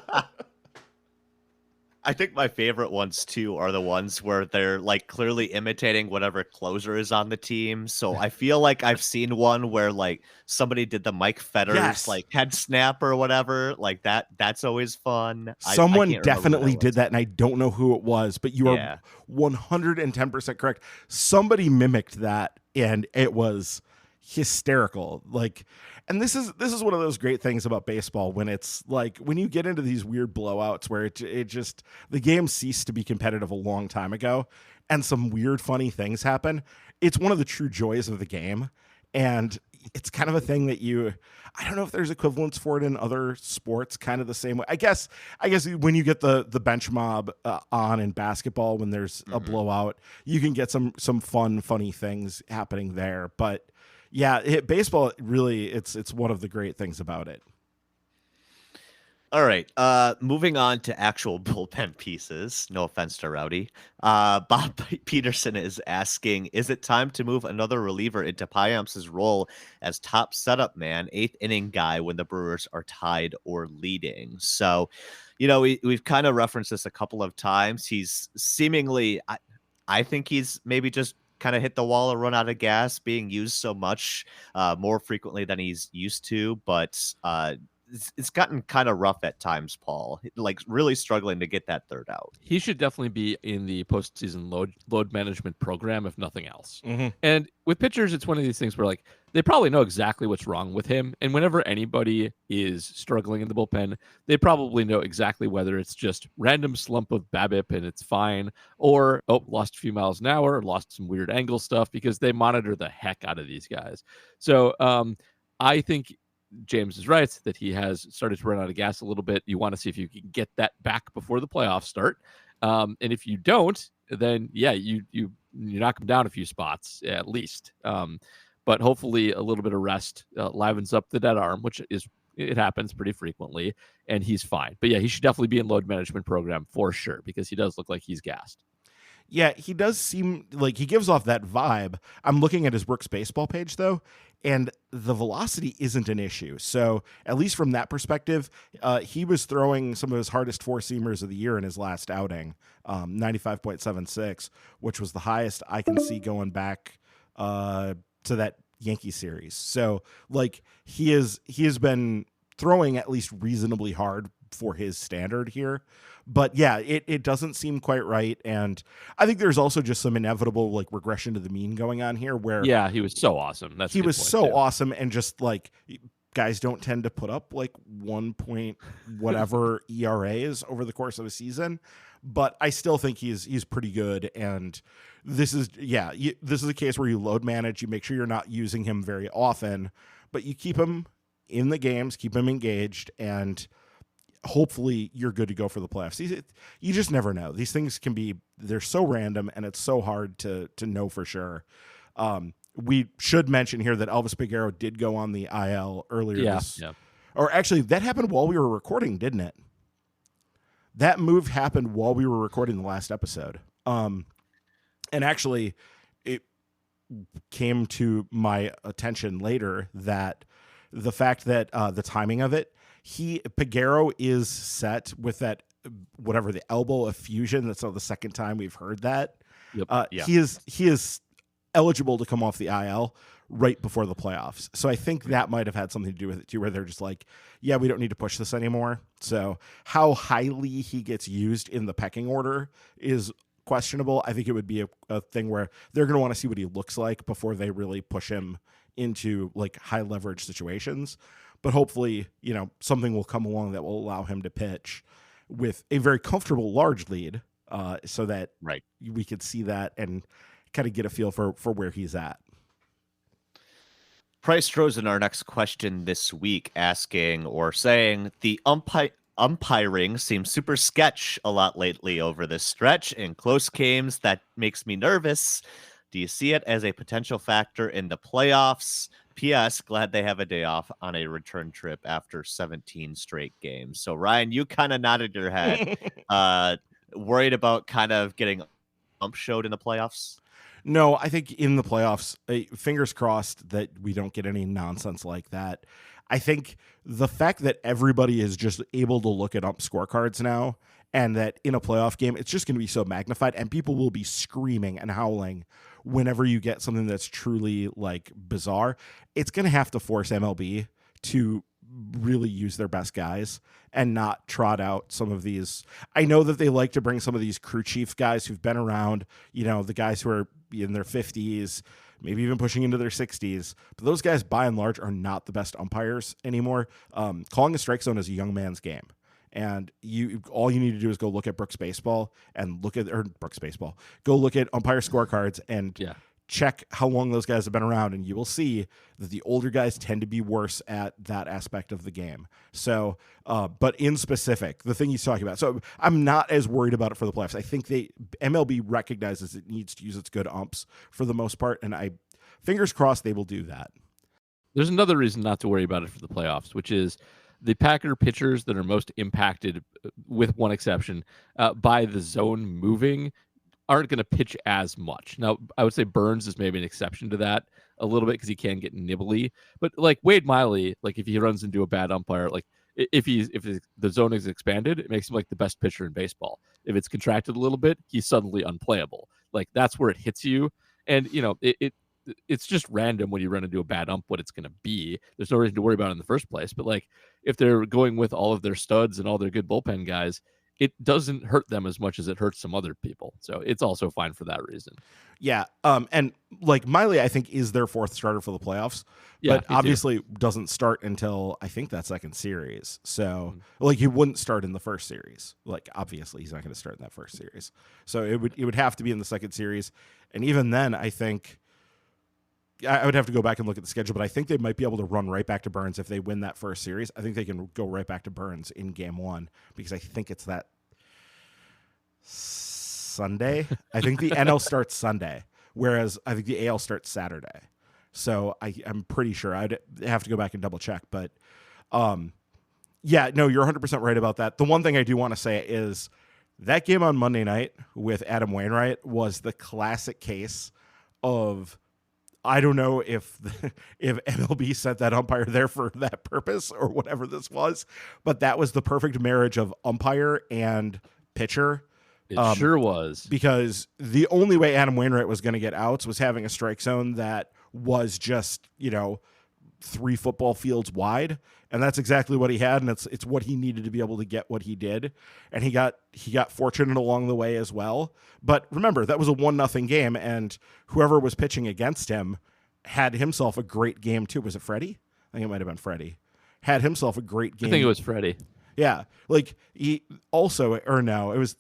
I think my favorite ones too are the ones where they're like clearly imitating whatever closer is on the team. So I feel like I've seen one where like somebody did the Mike Fetters Yes. like head snap or whatever. Like that's always fun. I Someone can't remember who definitely that did was. that, and I don't know who it was, but you Yeah. are 110% correct. Somebody mimicked that, and it was hysterical. Like, and this is one of those great things about baseball when it's like when you get into these weird blowouts where it just the game ceased to be competitive a long time ago, and some weird funny things happen. It's one of the true joys of the game, and it's kind of a thing that I don't know if there's equivalents for it in other sports, kind of the same way. I guess when you get the bench mob on in basketball when there's a blowout, you can get some fun, funny things happening there. But yeah, baseball really it's one of the great things about it. All right. Moving on to actual bullpen pieces. No offense to Rowdy. Bob Peterson is asking, is it time to move another reliever into Payamps' role as top setup man, 8th inning guy when the Brewers are tied or leading? So, we've kind of referenced this a couple of times. He's seemingly, I think he's maybe just kind of hit the wall or run out of gas, being used so much more frequently than he's used to. But it's gotten kind of rough at times, Paul. Like really struggling to get that third out. He should definitely be in the postseason load management program, if nothing else. Mm-hmm. And with pitchers, it's one of these things where like they probably know exactly what's wrong with him. And whenever anybody is struggling in the bullpen, they probably know exactly whether it's just random slump of BABIP and it's fine, or lost a few miles an hour, lost some weird angle stuff, because they monitor the heck out of these guys. So I think James is right that he has started to run out of gas a little bit. You want to see if you can get that back before the playoffs start. And if you don't, then yeah, you knock him down a few spots at least. But hopefully a little bit of rest livens up the dead arm, which it happens pretty frequently, and he's fine. But yeah, he should definitely be in load management program for sure, because he does look like he's gassed. Yeah, he does seem like he gives off that vibe. I'm looking at his Works Baseball page, though, and the velocity isn't an issue. So at least from that perspective, he was throwing some of his hardest four-seamers of the year in his last outing, 95.76, which was the highest I can see going back to that Yankee series. So like he has been throwing at least reasonably hard for his standard here. But yeah, it doesn't seem quite right. And I think there's also just some inevitable like regression to the mean going on here where yeah, he was so awesome. He was so awesome, and just like guys don't tend to put up like 1 point whatever ERAs over the course of a season. But I still think he's pretty good. And this is a case where you load manage, you make sure you're not using him very often, but you keep him in the games, keep him engaged, and hopefully you're good to go for the playoffs. You just never know. These things they're so random, and it's so hard to know for sure. We should mention here that Elvis Peguero did go on the IL earlier. Or actually that happened while we were recording, didn't it? That move happened while we were recording the last episode. And actually it came to my attention later that the fact that the timing of it, Peguero is set with that whatever the elbow effusion. That's the second time we've heard that. Yep. He is eligible to come off the IL right before the playoffs. So I think that might have had something to do with it too, where they're just like, yeah, we don't need to push this anymore. So how highly he gets used in the pecking order is questionable. I think it would be a thing where they're going to want to see what he looks like before they really push him into like high leverage situations. But hopefully, something will come along that will allow him to pitch with a very comfortable large lead, so that we could see that and kind of get a feel for where he's at. Price throws in our next question this week, asking or saying the umpiring seems super sketch a lot lately over this stretch in close games. That makes me nervous. Do you see it as a potential factor in the playoffs? P.S. Glad they have a day off on a return trip after 17 straight games. So, Ryan, you kind of nodded your head. Worried about kind of getting showed in the playoffs? No, I think in the playoffs, fingers crossed that we don't get any nonsense like that. I think the fact that everybody is just able to look at ump scorecards now and that in a playoff game, it's just going to be so magnified, and people will be screaming and howling whenever you get something that's truly like bizarre. It's going to have to force MLB to really use their best guys and not trot out some of these. I know that they like to bring some of these crew chief guys who've been around, the guys who are in their 50s, maybe even pushing into their 60s. But those guys, by and large, are not the best umpires anymore. Calling a strike zone is a young man's game. And all you need to do is go look at Brooks Baseball and go look at umpire scorecards and check how long those guys have been around, and you will see that the older guys tend to be worse at that aspect of the game. So, but in specific, the thing he's talking about, so I'm not as worried about it for the playoffs. I think MLB recognizes it needs to use its good umps for the most part, and fingers crossed they will do that. There's another reason not to worry about it for the playoffs, which is the Packer pitchers that are most impacted, with one exception, by the zone moving aren't going to pitch as much. Now, I would say Burns is maybe an exception to that a little bit because he can get nibbly. But like Wade Miley, like if he runs into a bad umpire, like if the zone is expanded, it makes him like the best pitcher in baseball. If it's contracted a little bit, he's suddenly unplayable. Like that's where it hits you. And it's just random when you run into a bad ump what it's going to be. There's no reason to worry about it in the first place. But like if they're going with all of their studs and all their good bullpen guys, it doesn't hurt them as much as it hurts some other people. So it's also fine for that reason. Yeah. And like Miley, I think, is their fourth starter for the playoffs, but obviously doesn't start until I think that second series. So like he wouldn't start in the first series. Like obviously he's not going to start in that first series. So it would have to be in the second series. And even then, I think I would have to go back and look at the schedule, but I think they might be able to run right back to Burns if they win that first series. I think they can go right back to Burns in game one because I think it's that Sunday. I think the NL starts Sunday, whereas I think the AL starts Saturday. So I'm pretty sure. I'd have to go back and double check. But yeah, no, you're 100% right about that. The one thing I do want to say is that game on Monday night with Adam Wainwright was the classic case of, I don't know if MLB sent that umpire there for that purpose or whatever this was, but that was the perfect marriage of umpire and pitcher. It sure was. Because the only way Adam Wainwright was going to get outs was having a strike zone that was just, 3 football fields wide. And that's exactly what he had. And it's what he needed to be able to get what he did. And he got fortunate along the way as well. But remember, that was a 1-0 game. And whoever was pitching against him had himself a great game too. Was it Freddie? I think it might've been Freddie. Had himself a great game. I think it was Freddie. Yeah. Like he also, or no, it was,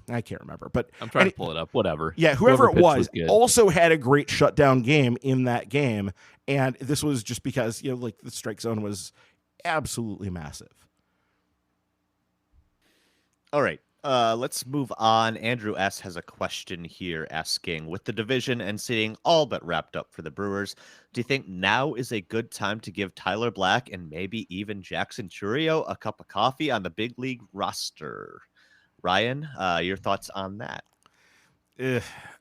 I can't remember, but I'm trying to pull it up. Whatever. Yeah, whoever it was also had a great shutdown game in that game, and this was just because the strike zone was absolutely massive. All right, let's move on. Andrew S has a question here asking, with the division and seating all but wrapped up for the Brewers, do you think now is a good time to give Tyler Black and maybe even Jackson Chourio a cup of coffee on the big league roster? Ryan, your thoughts on that?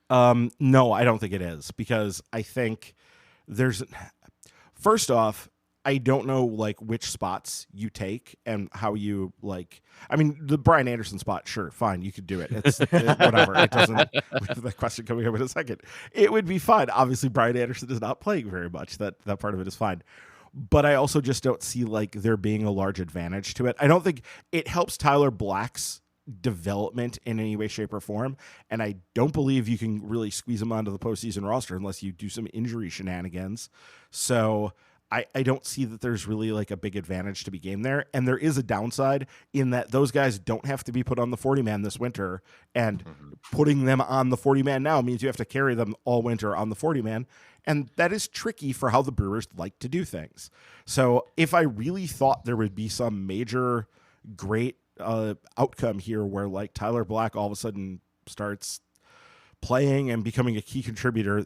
No, I don't think it is, because I think first off, I don't know which spots you take and how you the Brian Anderson spot. Sure. Fine. You could do it. It's whatever. It doesn't, the question coming up in a second, it would be fine. Obviously Brian Anderson is not playing very much. That part of it is fine. But I also just don't see there being a large advantage to it. I don't think it helps Tyler Black's development in any way, shape, or form, and I don't believe you can really squeeze him onto the postseason roster unless you do some injury shenanigans. So I don't see that there's really a big advantage to be gained there. And there is a downside in that those guys don't have to be put on the 40-man this winter, and putting them on the 40-man now means you have to carry them all winter on the 40-man. And that is tricky for how the Brewers like to do things. So if I really thought there would be some major great outcome here where Tyler Black all of a sudden starts playing and becoming a key contributor,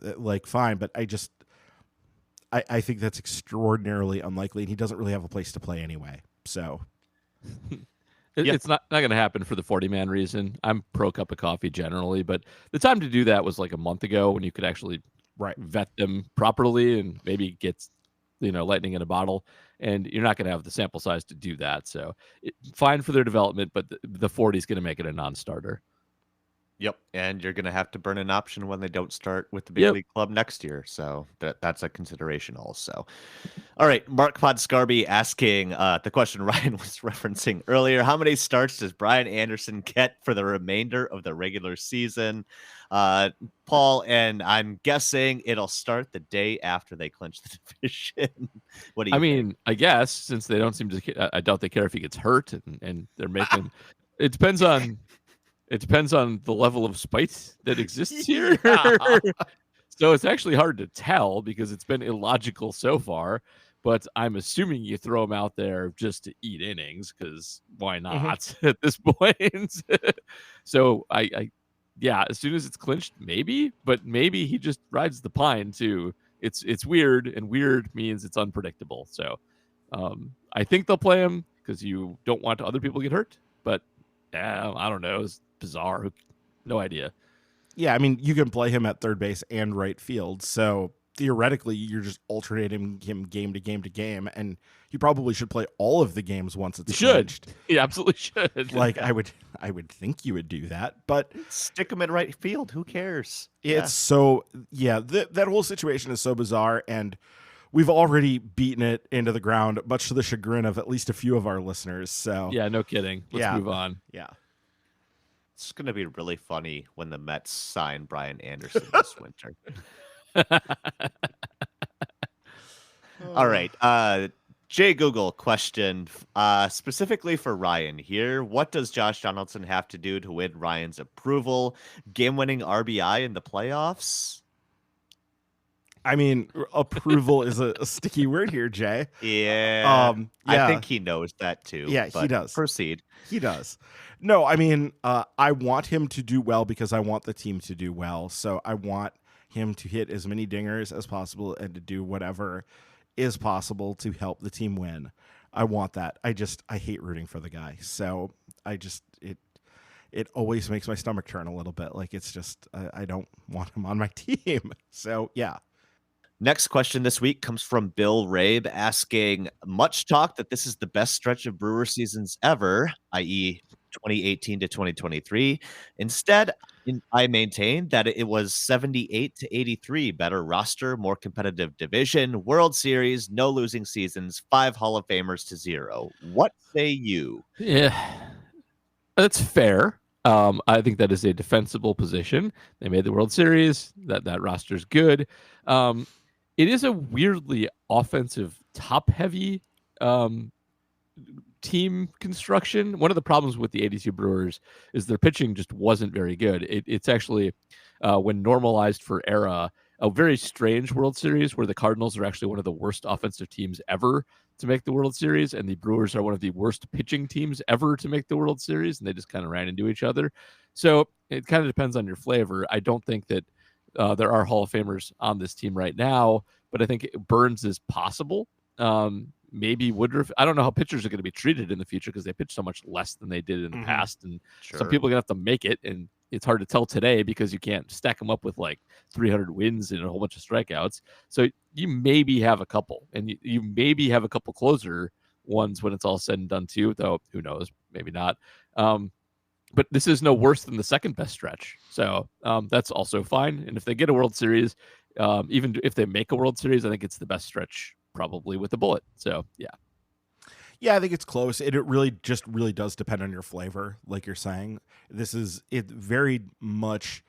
fine. But I think that's extraordinarily unlikely, and he doesn't really have a place to play anyway. So it's not going to happen for the 40-man reason. I'm pro cup of coffee generally, but the time to do that was a month ago when you could actually vet them properly and maybe get lightning in a bottle. and you're not going to have the sample size to do that. So fine for their development, but the 40 is going to make it a non-starter. Yep, and you're going to have to burn an option when they don't start with the big Yep. league club next year. So that's a consideration also. All right, Mark Podscarby asking the question Ryan was referencing earlier. How many starts does Brian Anderson get for the remainder of the regular season? Paul, and I'm guessing it'll start the day after they clinch the division. What do you think? I guess since they don't seem to, I doubt they care if he gets hurt, and they're making. It depends on the level of spite that exists here. Yeah. So it's actually hard to tell because it's been illogical so far. But I'm assuming you throw him out there just to eat innings because why not at this point? So yeah, as soon as it's clinched, maybe, but maybe he just rides the pine too. It's weird, and weird means it's unpredictable. So I think they'll play him because you don't want other people to get hurt. But I don't know. It's bizarre. No idea. Yeah, I mean, you can play him at third base and right field. So theoretically, you're just alternating him game to game to game, and you probably should play all of the games once it's clinched. You absolutely should. Like I would think you would do that, but Stick him in right field. Who cares? It's that whole situation is so bizarre, and we've already beaten it into the ground, much to the chagrin of at least a few of our listeners. So yeah, no kidding. Let's move on. Yeah. It's going to be really funny when the Mets sign Brian Anderson this winter. All right. Jay Google question specifically for Ryan here. What does Josh Donaldson have to do to win Ryan's approval? Game-winning RBI in the playoffs? I mean, approval is a sticky word here, Jay. Yeah. I think he knows that too. Yeah, he does. Proceed. He does. No, I mean, I want him to do well because I want the team to do well. So I want him to hit as many dingers as possible and to do whatever is possible to help the team win. I want that. I hate rooting for the guy. So it always makes my stomach turn a little bit. Like it's just, I don't want him on my team. So yeah. Next question this week comes from Bill Rabe asking, much talk that this is the best stretch of Brewer seasons ever, i.e. 2018 to 2023. Instead, I maintain that it was 78 to 83, better roster, more competitive division, World Series, no losing seasons, 5 Hall of Famers to 0. What say you? Yeah, that's fair. I think that is a defensible position. They made the World Series. That roster's good. It is a weirdly offensive, top-heavy team construction. One of the problems with the 82 Brewers is their pitching just wasn't very good. It's actually, when normalized for era, a very strange World Series where the Cardinals are actually one of the worst offensive teams ever to make the World Series, and the Brewers are one of the worst pitching teams ever to make the World Series, and they just kind of ran into each other. So it kind of depends on your flavor. I don't think that there are Hall of Famers on this team right now, but I think Burns is possible. Maybe Woodruff. I don't know how pitchers are going to be treated in the future because they pitch so much less than they did in the past, and some people are going to have to make it, and it's hard to tell today because you can't stack them up with like 300 wins and a whole bunch of strikeouts. So you maybe have a couple, and you maybe have a couple closer ones when it's all said and done too, though who knows, maybe not. But this is no worse than the second best stretch. So that's also fine. And if they get a World Series, even if they make a World Series, I think it's the best stretch probably with a bullet. So, yeah. Yeah, I think it's close. It really does depend on your flavor, like you're saying. It very much,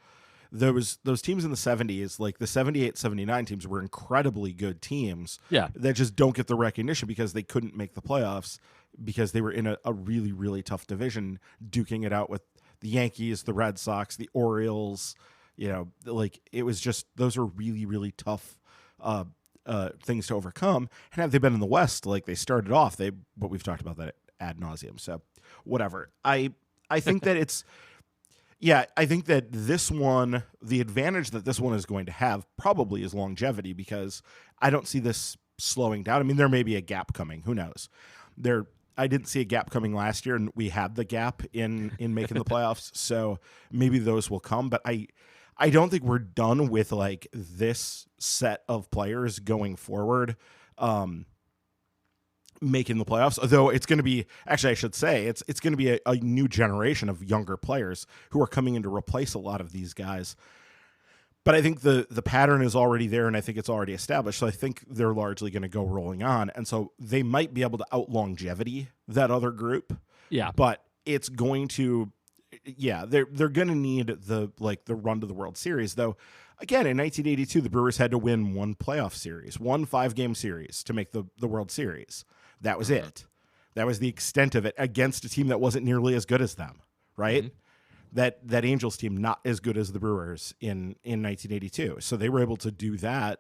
those teams in the 70s, like the 78, 79 teams were incredibly good teams. Yeah. That just don't get the recognition because they couldn't make the playoffs because they were in a really, really tough division, duking it out with the Yankees, the Red Sox, the Orioles. You know, like it was just, those are really, really tough things to overcome. And have they been in the West, like they started off, but we've talked about that ad nauseum. So whatever. I think that it's, yeah, I think that this one, the advantage that this one is going to have probably is longevity because I don't see this slowing down. I mean, there may be a gap coming. Who knows? I didn't see a gap coming last year, and we had the gap in making the playoffs. So maybe those will come, but I don't think we're done with like this set of players going forward. making the playoffs. Although it's going to be, actually, I should say, it's going to be a new generation of younger players who are coming in to replace a lot of these guys. But I think the pattern is already there, and I think it's already established. So I think they're largely going to go rolling on, and so they might be able to out longevity that other group. Yeah, but it's going to, they're going to need the run to the World Series. Though, again, in 1982, the Brewers had to win one playoff series, one 5-game series to make the World Series. That was it. That was the extent of it against a team that wasn't nearly as good as them, right? Mm-hmm. That Angels team, not as good as the Brewers in 1982. So they were able to do that.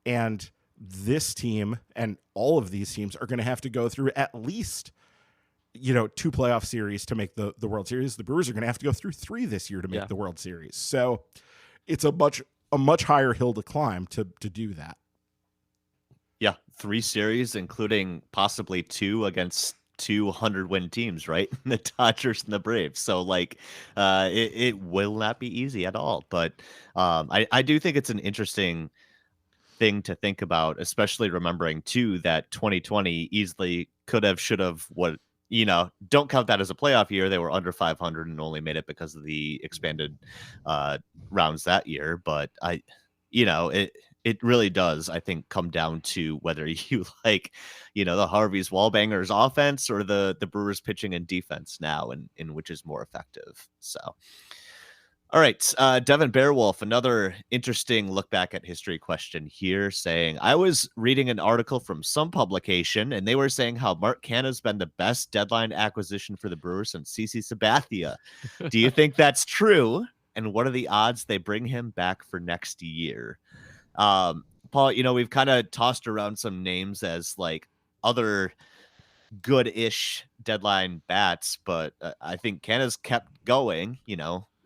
And this team and all of these teams are going to have to go through at least, 2 playoff series to make the World Series. The Brewers are going to have to go through 3 this year to make the World Series. So it's a much higher hill to climb to do that. Yeah, 3 series, including possibly 2 against 200-win teams, right? The Dodgers and the Braves. So, it will not be easy at all. But I do think it's an interesting thing to think about, especially remembering, too, that 2020 easily could have, should have, don't count that as a playoff year. They were under 500 and only made it because of the expanded rounds that year. But it really does, I think, come down to whether you like, the Harvey's Wallbangers offense or the Brewers pitching and defense now, and in which is more effective. So, all right, Devin Bearwolf, another interesting look back at history question here, saying, I was reading an article from some publication, and they were saying how Mark Canha's been the best deadline acquisition for the Brewers since CC Sabathia. Do you think that's true? And what are the odds they bring him back for next year? Paul, we've kind of tossed around some names as other good-ish deadline bats, but I think Canha's kept going,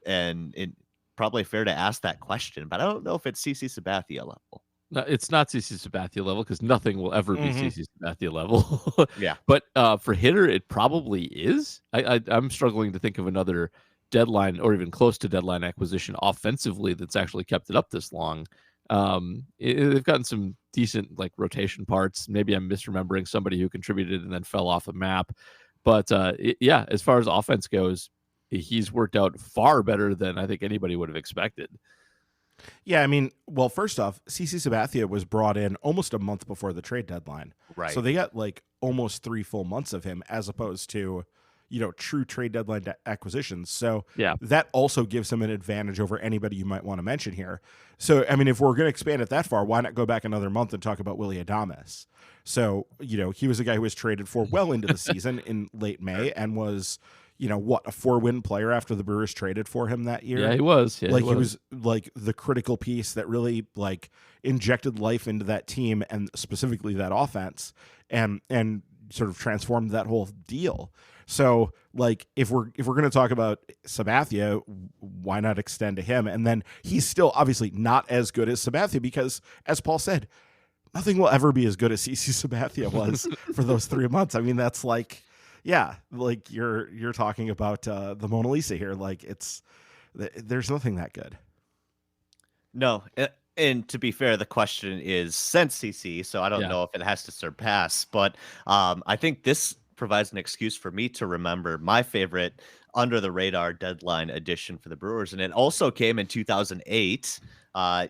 and it probably fair to ask that question, but I don't know if it's CC Sabathia level. No, it's not CC Sabathia level because nothing will ever be CC Sabathia level. Yeah. But for hitter, it probably is. I'm struggling to think of another deadline or even close to deadline acquisition offensively that's actually kept it up this long. They've gotten some decent rotation parts. Maybe I'm misremembering somebody who contributed and then fell off the map. But as far as offense goes, he's worked out far better than I think anybody would have expected. Yeah, I mean, well, first off, CC Sabathia was brought in almost a month before the trade deadline. Right. So they got almost 3 full months of him as opposed to, true trade deadline acquisitions. So that also gives him an advantage over anybody you might want to mention here. So, I mean, if we're going to expand it that far, why not go back another month and talk about Willy Adames? So, he was a guy who was traded for well into the season in late May and was, a 4-win player after the Brewers traded for him that year. Yeah, he was. Yeah, he was the critical piece that really injected life into that team and specifically that offense and sort of transformed that whole deal. So, if we're going to talk about Sabathia, why not extend to him? And then he's still obviously not as good as Sabathia because, as Paul said, nothing will ever be as good as CC Sabathia was for those 3 months. I mean, that's you're talking about the Mona Lisa here. There's nothing that good. No, and to be fair, the question is since CC, so I don't know if it has to surpass, but I think this provides an excuse for me to remember my favorite under the radar deadline edition for the Brewers. And it also came in 2008.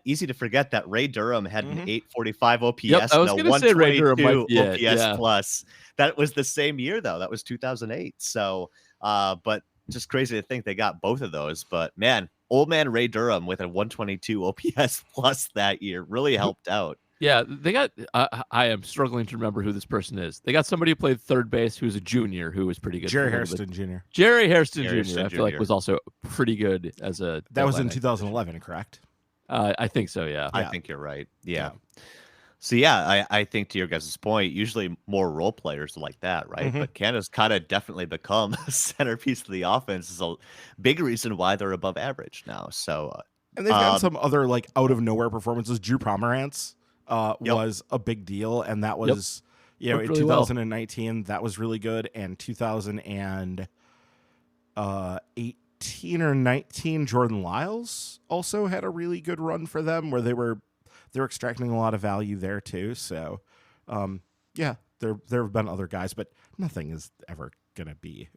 Easy to forget that Ray Durham had an 845 OPS. Yep, I was going to say Ray Durham might be OPS plus. That was the same year, though. That was 2008. So, but just crazy to think they got both of those. But man, old man Ray Durham with a 122 OPS plus that year really helped out. Yeah, they got. I am struggling to remember who this person is. They got somebody who played third base who's a junior who was pretty good. Jerry Hairston Jr. Jerry Hairston Jr. I feel like was also pretty good as a. That was in 2011, correct? I think so. Yeah. I think you're right. Yeah. So yeah, I think to your guys' point, usually more role players like that, right? But Canada's kind of definitely become a centerpiece of the offense. Is a big reason why they're above average now. So. And they've got some other out of nowhere performances. Drew Pomerantz was a big deal, and that was in really 2019 that was really good, and 2018 or 19 Jordan Lyles also had a really good run for them where they're extracting a lot of value there too. So yeah, there have been other guys, but nothing is ever gonna be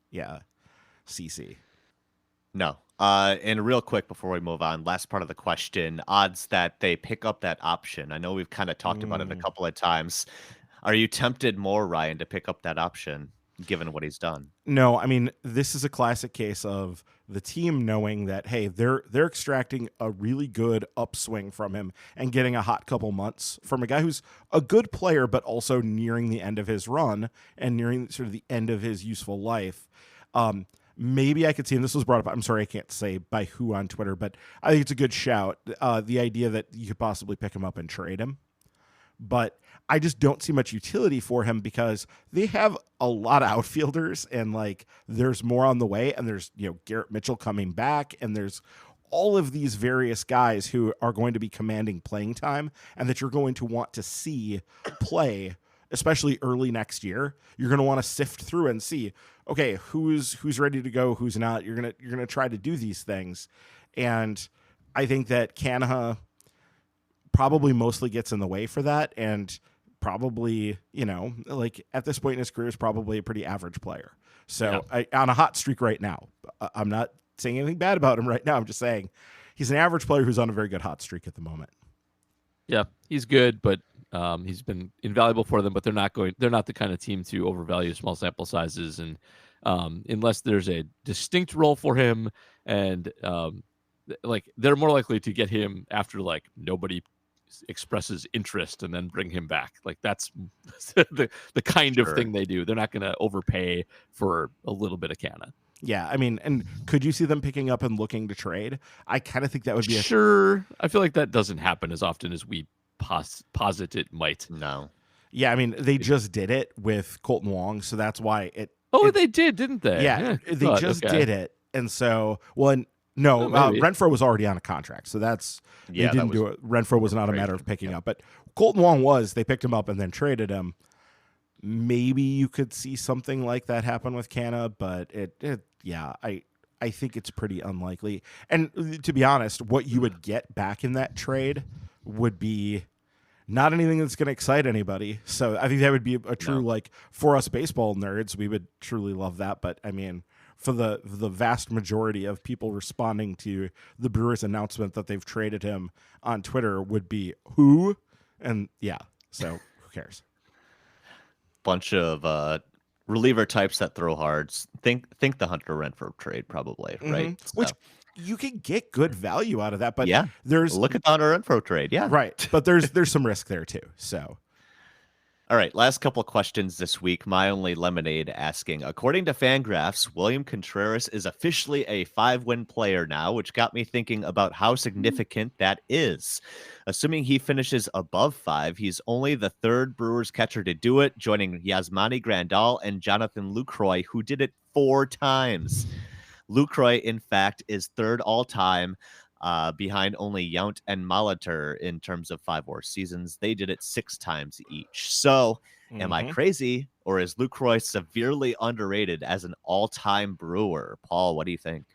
CC. No. And real quick before we move on, last part of the question, odds that they pick up that option. I know we've kind of talked about it a couple of times. Are you tempted more, Ryan, to pick up that option given what he's done? No, I mean, this is a classic case of the team knowing that, hey, they're extracting a really good upswing from him and getting a hot couple months from a guy who's a good player, but also nearing the end of his run and nearing sort of the end of his useful life. Maybe I could see, and this was brought up, I'm sorry, I can't say by who on Twitter, but I think it's a good shout. The idea that you could possibly pick him up and trade him. But I just don't see much utility for him because they have a lot of outfielders and like there's more on the way, and there's, Garrett Mitchell coming back, and there's all of these various guys who are going to be commanding playing time and that you're going to want to see play, especially early next year. You're going to want to sift through and see, okay, who's ready to go, who's not. You're going to try to do these things. And I think that Canha probably mostly gets in the way for that, and probably, like at this point in his career is probably a pretty average player. So on a hot streak right now. I'm not saying anything bad about him right now. I'm just saying he's an average player who's on a very good hot streak at the moment. Yeah, he's good, but he's been invaluable for them, but they're not the kind of team to overvalue small sample sizes, and unless there's a distinct role for him, and they're more likely to get him after like nobody expresses interest and then bring him back. Like that's the kind of thing they do. They're not going to overpay for a little bit of Canha. Yeah, I mean, and could you see them picking up and looking to trade? I kind of think that would be sure. I feel like that doesn't happen as often as we posit it might. No. Yeah, I mean, they just did it with Colton Wong, so that's why it. Oh, they did, didn't they? Yeah, they just did it, and so Renfroe was already on a contract, so that's they didn't do it. Renfroe was not a matter of picking up, but Colton Wong was. They picked him up and then traded him. Maybe you could see something like that happen with Canha, but I think it's pretty unlikely. And to be honest, what you would get back in that trade would be not anything that's going to excite anybody. So I think that would be a true for us baseball nerds, we would truly love that. But I mean, for the vast majority of people responding to the Brewers announcement that they've traded him on Twitter would be who? And so who cares? Bunch of reliever types that throw hard. Think the Hunter Renfroe trade probably, right? So. Which you can get good value out of that, but look at the Hunter Renfroe trade, right. But there's some risk there too. So. All right, last couple of questions this week. My Only Lemonade asking, according to Fangraphs, William Contreras is officially a 5-win player now, which got me thinking about how significant that is. Assuming he finishes above 5, he's only the 3rd Brewers catcher to do it, joining Yasmani Grandal and Jonathan Lucroy, who did it 4 times. Lucroy, in fact, is 3rd all-time, behind only Yount and Molitor in terms of 5-WAR seasons. They did it 6 times each. So, am I crazy, or is Lucroy severely underrated as an all-time Brewer? Paul, what do you think?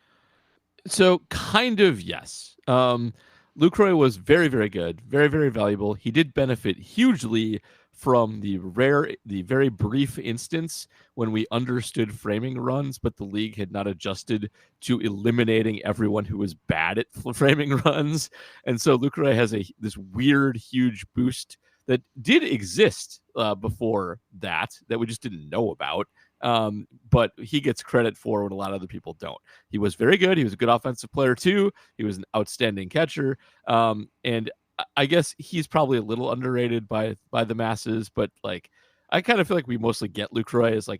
So, kind of yes. Lucroy was very, very good, very, very valuable. He did benefit hugely from the very brief instance when we understood framing runs, but the league had not adjusted to eliminating everyone who was bad at framing runs. And so Lucroy has this weird, huge boost that did exist before that we just didn't know about. But he gets credit for what a lot of other people don't. He was very good. He was a good offensive player too. He was an outstanding catcher. And I guess he's probably a little underrated by the masses, but like I kind of feel like we mostly get Lucroy as like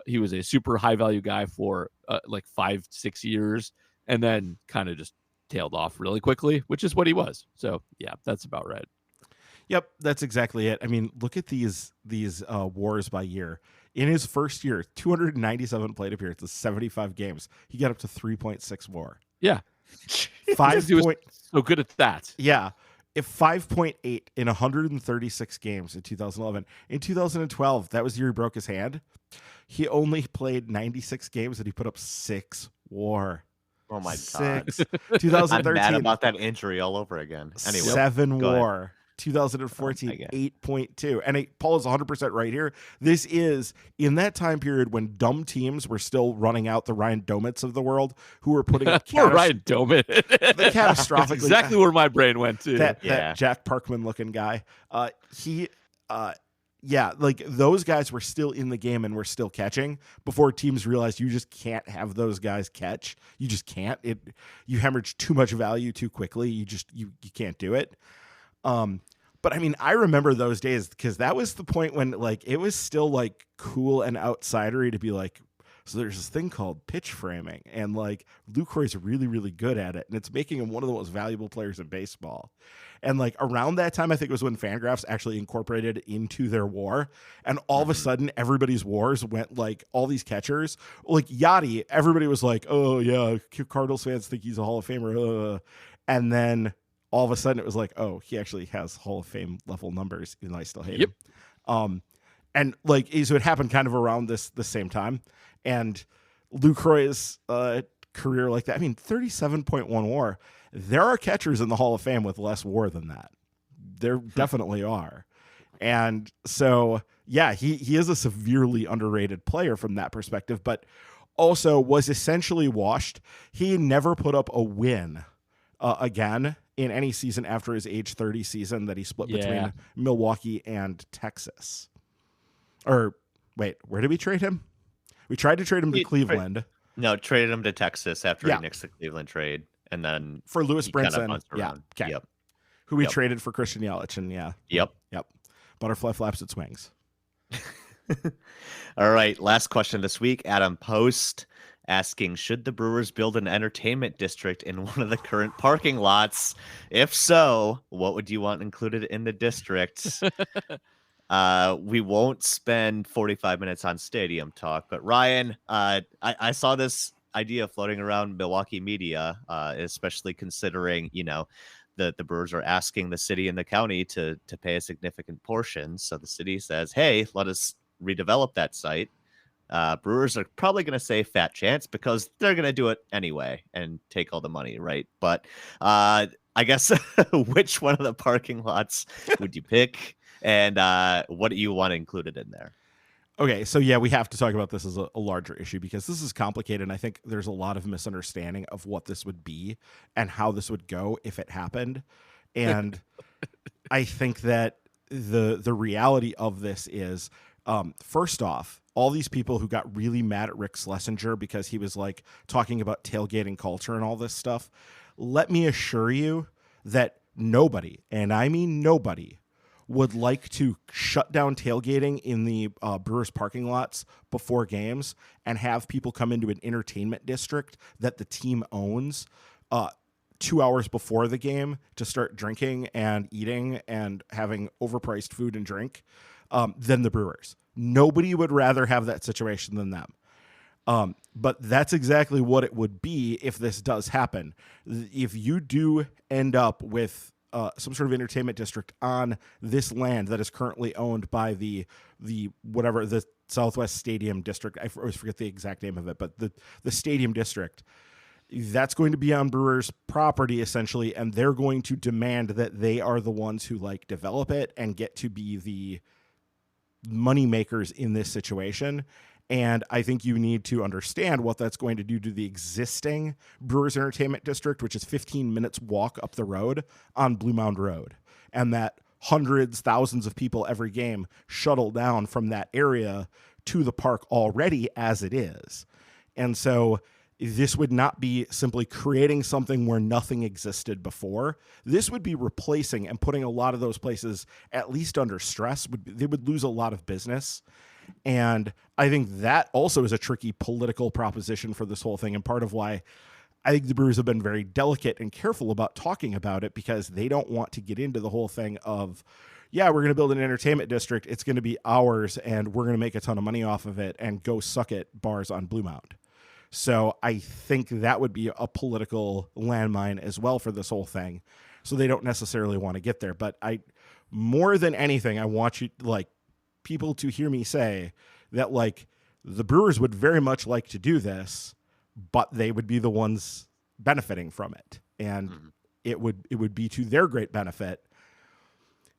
he was a super high value guy for 5-6 years, and then kind of just tailed off really quickly, which is what he was. So yeah, that's about right. Yep, that's exactly it. I mean, look at these WARs by year. In his first year, 297 plate appearances, 75 games. He got up to 3.6 WAR. Yeah, 5 he was so good at that. Yeah. If 5.8 in 136 games in 2011. In 2012, that was the year he broke his hand. He only played 96 games and he put up 6 WAR. Oh my 6. God. 2013. I'm mad about that injury all over again. Anyway, 7 WAR. 2014, 8.2. And Paul is 100% right here. This is in that time period when dumb teams were still running out the Ryan Domits of the world, who were putting up Ryan Domit. the catastrophically. That's exactly where my brain went to. That Jack Parkman looking guy. Like those guys were still in the game and were still catching before teams realized you just can't have those guys catch. You just can't. You hemorrhage too much value too quickly. You can't do it. But I mean, I remember those days because that was the point when like it was still like cool and outsidery to be like, so there's this thing called pitch framing, and like Lucroy's really, really good at it, and it's making him one of the most valuable players in baseball. And like around that time, I think it was when Fangraphs actually incorporated into their WAR, and all of a sudden, everybody's WARs went like all these catchers, like Yachty. Everybody was like, "Oh yeah, Cardinals fans think he's a Hall of Famer," and then all of a sudden, it was like, "Oh, he actually has Hall of Fame level numbers," even though I still hate him. And like so, it happened kind of around the same time. And Lucroy's career like that, I mean, 37.1 WAR. There are catchers in the Hall of Fame with less WAR than that. There definitely are. And so, yeah, he is a severely underrated player from that perspective, but also was essentially washed. He never put up a win again in any season after his age 30 season that he split between Milwaukee and Texas. Or wait, where did we trade him? We tried to trade him to Cleveland. Traded him to Texas after he nixed the Cleveland trade. And then for Lewis Brinson. Okay. Yep. Who we traded for Christian Yelich. And Yep. Butterfly flaps its wings. All right. Last question this week. Adam Post asking, should the Brewers build an entertainment district in one of the current parking lots? If so, what would you want included in the district? We won't spend 45 minutes on stadium talk, but Ryan, I saw this idea floating around Milwaukee media, especially considering, the Brewers are asking the city and the county to pay a significant portion. So the city says, hey, let us redevelop that site. Brewers are probably going to say fat chance because they're going to do it anyway and take all the money, right? But I guess which one of the parking lots would you pick? And what do you want included in there? Okay, so we have to talk about this as a larger issue because this is complicated. And I think there's a lot of misunderstanding of what this would be and how this would go if it happened. And I think that the reality of this is, first off, all these people who got really mad at Rick Schlesinger because he was like talking about tailgating culture and all this stuff. Let me assure you that nobody, and I mean nobody, would like to shut down tailgating in the Brewers parking lots before games and have people come into an entertainment district that the team owns 2 hours before the game to start drinking and eating and having overpriced food and drink than the Brewers. Nobody would rather have that situation than them. But that's exactly what it would be if this does happen. If you do end up with some sort of entertainment district on this land that is currently owned by the Southwest Stadium District. I always forget the exact name of it, but the Stadium District, that's going to be on Brewers property essentially, and they're going to demand that they are the ones who like develop it and get to be the money makers in this situation. And I think you need to understand what that's going to do to the existing Brewers Entertainment District, which is 15 minutes walk up the road on Blue Mound Road. And that hundreds, thousands of people every game shuttle down from that area to the park already as it is. And so this would not be simply creating something where nothing existed before. This would be replacing and putting a lot of those places at least under stress. They would lose a lot of business. And I think that also is a tricky political proposition for this whole thing. And part of why I think the Brewers have been very delicate and careful about talking about it, because they don't want to get into the whole thing of, we're going to build an entertainment district. It's going to be ours and we're going to make a ton of money off of it and go suck at bars on Blue Mound. So I think that would be a political landmine as well for this whole thing. So they don't necessarily want to get there. But more than anything, I want you people to hear me say that the Brewers would very much like to do this, but they would be the ones benefiting from it. And it would be to their great benefit.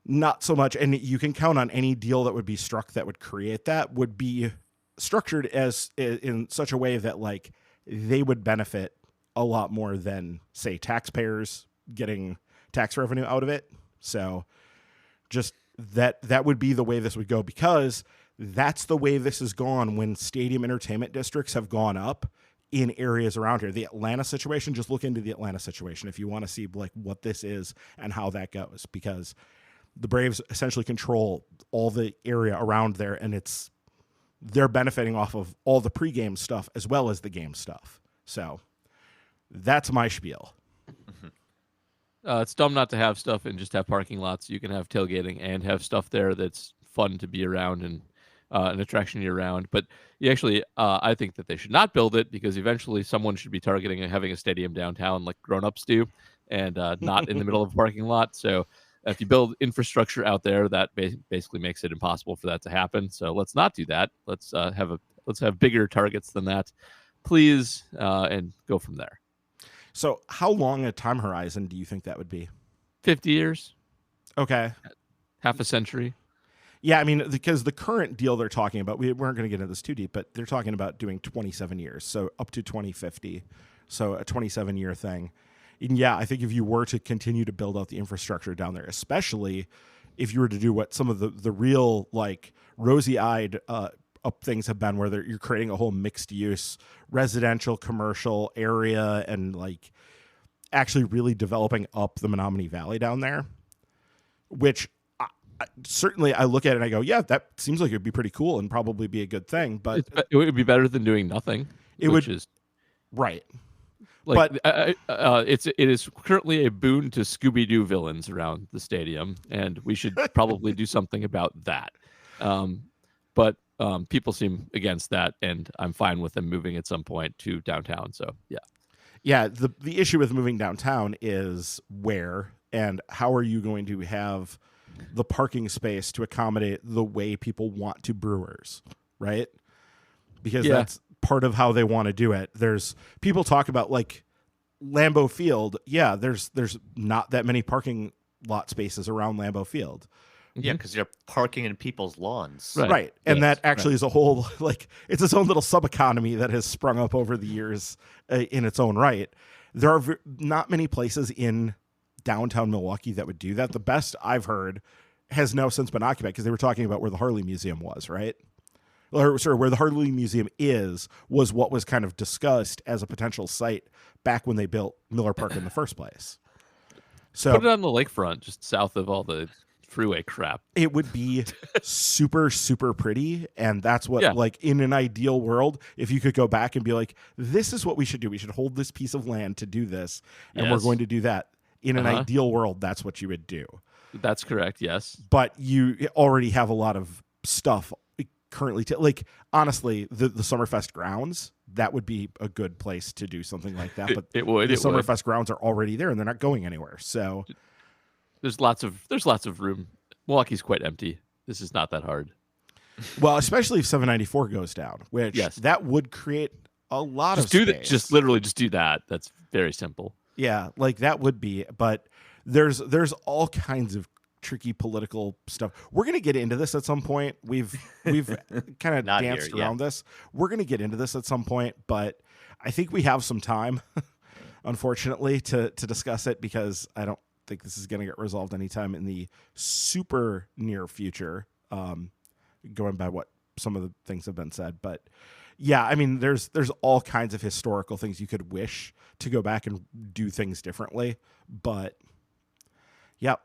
not so much. And you can count on any deal that would be struck that would create that would be structured as in such a way that like they would benefit a lot more than, say, taxpayers getting tax revenue out of it. So just that would be the way this would go, because that's the way this has gone when stadium entertainment districts have gone up in areas around here. The Atlanta situation, just look into the Atlanta situation if you want to see like what this is and how that goes, because the Braves essentially control all the area around there, and they're benefiting off of all the pregame stuff as well as the game stuff. So that's my spiel. It's dumb not to have stuff and just have parking lots. You can have tailgating and have stuff there that's fun to be around and an attraction year round. But I think that they should not build it, because eventually someone should be targeting having a stadium downtown like grown-ups do, and not in the middle of a parking lot. So if you build infrastructure out there, that basically makes it impossible for that to happen. So let's not do that. Let's have bigger targets than that, please, and go from there. So how long a time horizon do you think that would be? 50 years. Okay. Half a century. Yeah, I mean, because the current deal they're talking about, we weren't going to get into this too deep, but they're talking about doing 27 years, so up to 2050. So a 27-year thing. And yeah, I think if you were to continue to build out the infrastructure down there, especially if you were to do what some of the real like rosy-eyed up things have been, where you're creating a whole mixed use residential commercial area and like actually really developing up the Menominee Valley down there, which certainly I look at it and I go, yeah, that seems like it'd be pretty cool and probably be a good thing, but it would be better than doing nothing. Right. Like, but it is currently a boon to Scooby-Doo villains around the stadium, and we should probably do something about that. But people seem against that, and I'm fine with them moving at some point to downtown. So yeah. The issue with moving downtown is where and how are you going to have the parking space to accommodate the way people want to Brewers, right? Because that's part of how they want to do it. There's people talk about like Lambeau Field. Yeah, there's not that many parking lot spaces around Lambeau Field. Yeah, because you're parking in people's lawns. Right. And that actually is a whole, like, it's its own little sub-economy that has sprung up over the years in its own right. There are not many places in downtown Milwaukee that would do that. The best I've heard has now since been occupied, because they were talking about where the Harley Museum was, right? Or sorry, where the Harley Museum was what was kind of discussed as a potential site back when they built Miller Park in the first place. So put it on the lakefront, just south of all the freeway crap. It would be super, super pretty. And that's what, like, in an ideal world, if you could go back and be like, this is what we should do. We should hold this piece of land to do this. And we're going to do that. In an ideal world, that's what you would do. That's correct. Yes. But you already have a lot of stuff currently. Like, honestly, the Summerfest grounds, that would be a good place to do something like that. But it would. The Summerfest grounds are already there and they're not going anywhere. So there's lots of room. Milwaukee's quite empty. This is not that hard. Well, especially if 794 goes down, which that would create a lot of space. Just literally do that. That's very simple. Yeah, like that would be, but there's all kinds of tricky political stuff. We're going to get into this at some point. We've kind of danced around this. We're going to get into this at some point, but I think we have some time, unfortunately, to discuss it, because I don't think this is going to get resolved anytime in the super near future, going by what some of the things have been said. But yeah, I mean, there's all kinds of historical things you could wish to go back and do things differently. But yeah,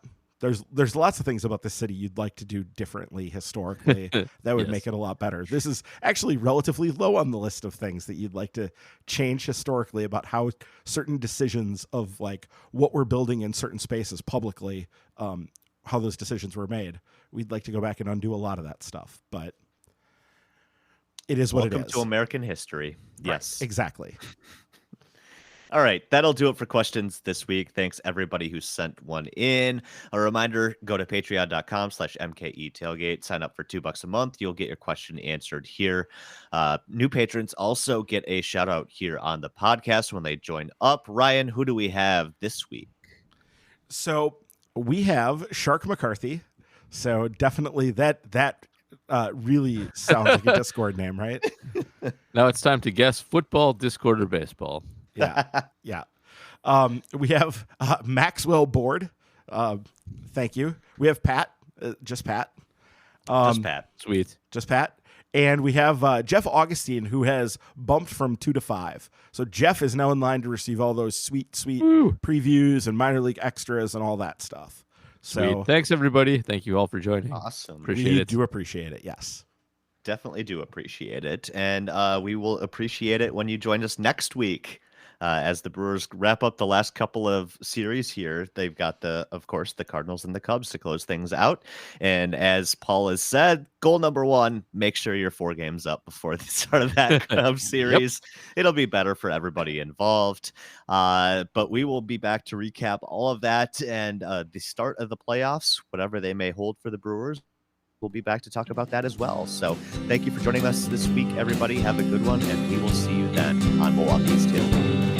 there's lots of things about this city you'd like to do differently historically that would make it a lot better. This is actually relatively low on the list of things that you'd like to change historically about how certain decisions of like what we're building in certain spaces publicly, how those decisions were made. We'd like to go back and undo a lot of that stuff, but it is what it is. Welcome to American history. Yes, right, exactly. All right, that'll do it for questions this week. Thanks everybody who sent one in. A reminder, go to patreon.com/MKE tailgate. Sign up for $2 a month. You'll get your question answered here. New patrons also get a shout out here on the podcast when they join up. Ryan, who do we have this week? So we have Shark McCarthy, So definitely that really sounds like a Discord name, right? Now it's time to guess football, Discord, or baseball. Yeah. We have Maxwell Board. Thank you. We have Pat, just Pat. Just Pat. Sweet. Just Pat. And we have Jeff Augustine, who has bumped from 2 to 5. So Jeff is now in line to receive all those sweet previews and minor league extras and all that stuff. Sweet. So thanks, everybody. Thank you all for joining. Awesome. Appreciate it. Do appreciate it. Yes. Definitely do appreciate it. And we will appreciate it when you join us next week. As the Brewers wrap up the last couple of series here, they've got of course, the Cardinals and the Cubs to close things out. And as Paul has said, goal number 1, make sure you're 4 games up before the start of that Cubs series. Yep. It'll be better for everybody involved. But we will be back to recap all of that and the start of the playoffs, whatever they may hold for the Brewers. We'll be back to talk about that as well. So thank you for joining us this week, everybody. Have a good one, and we will see you then on Milwaukee's Tailgate.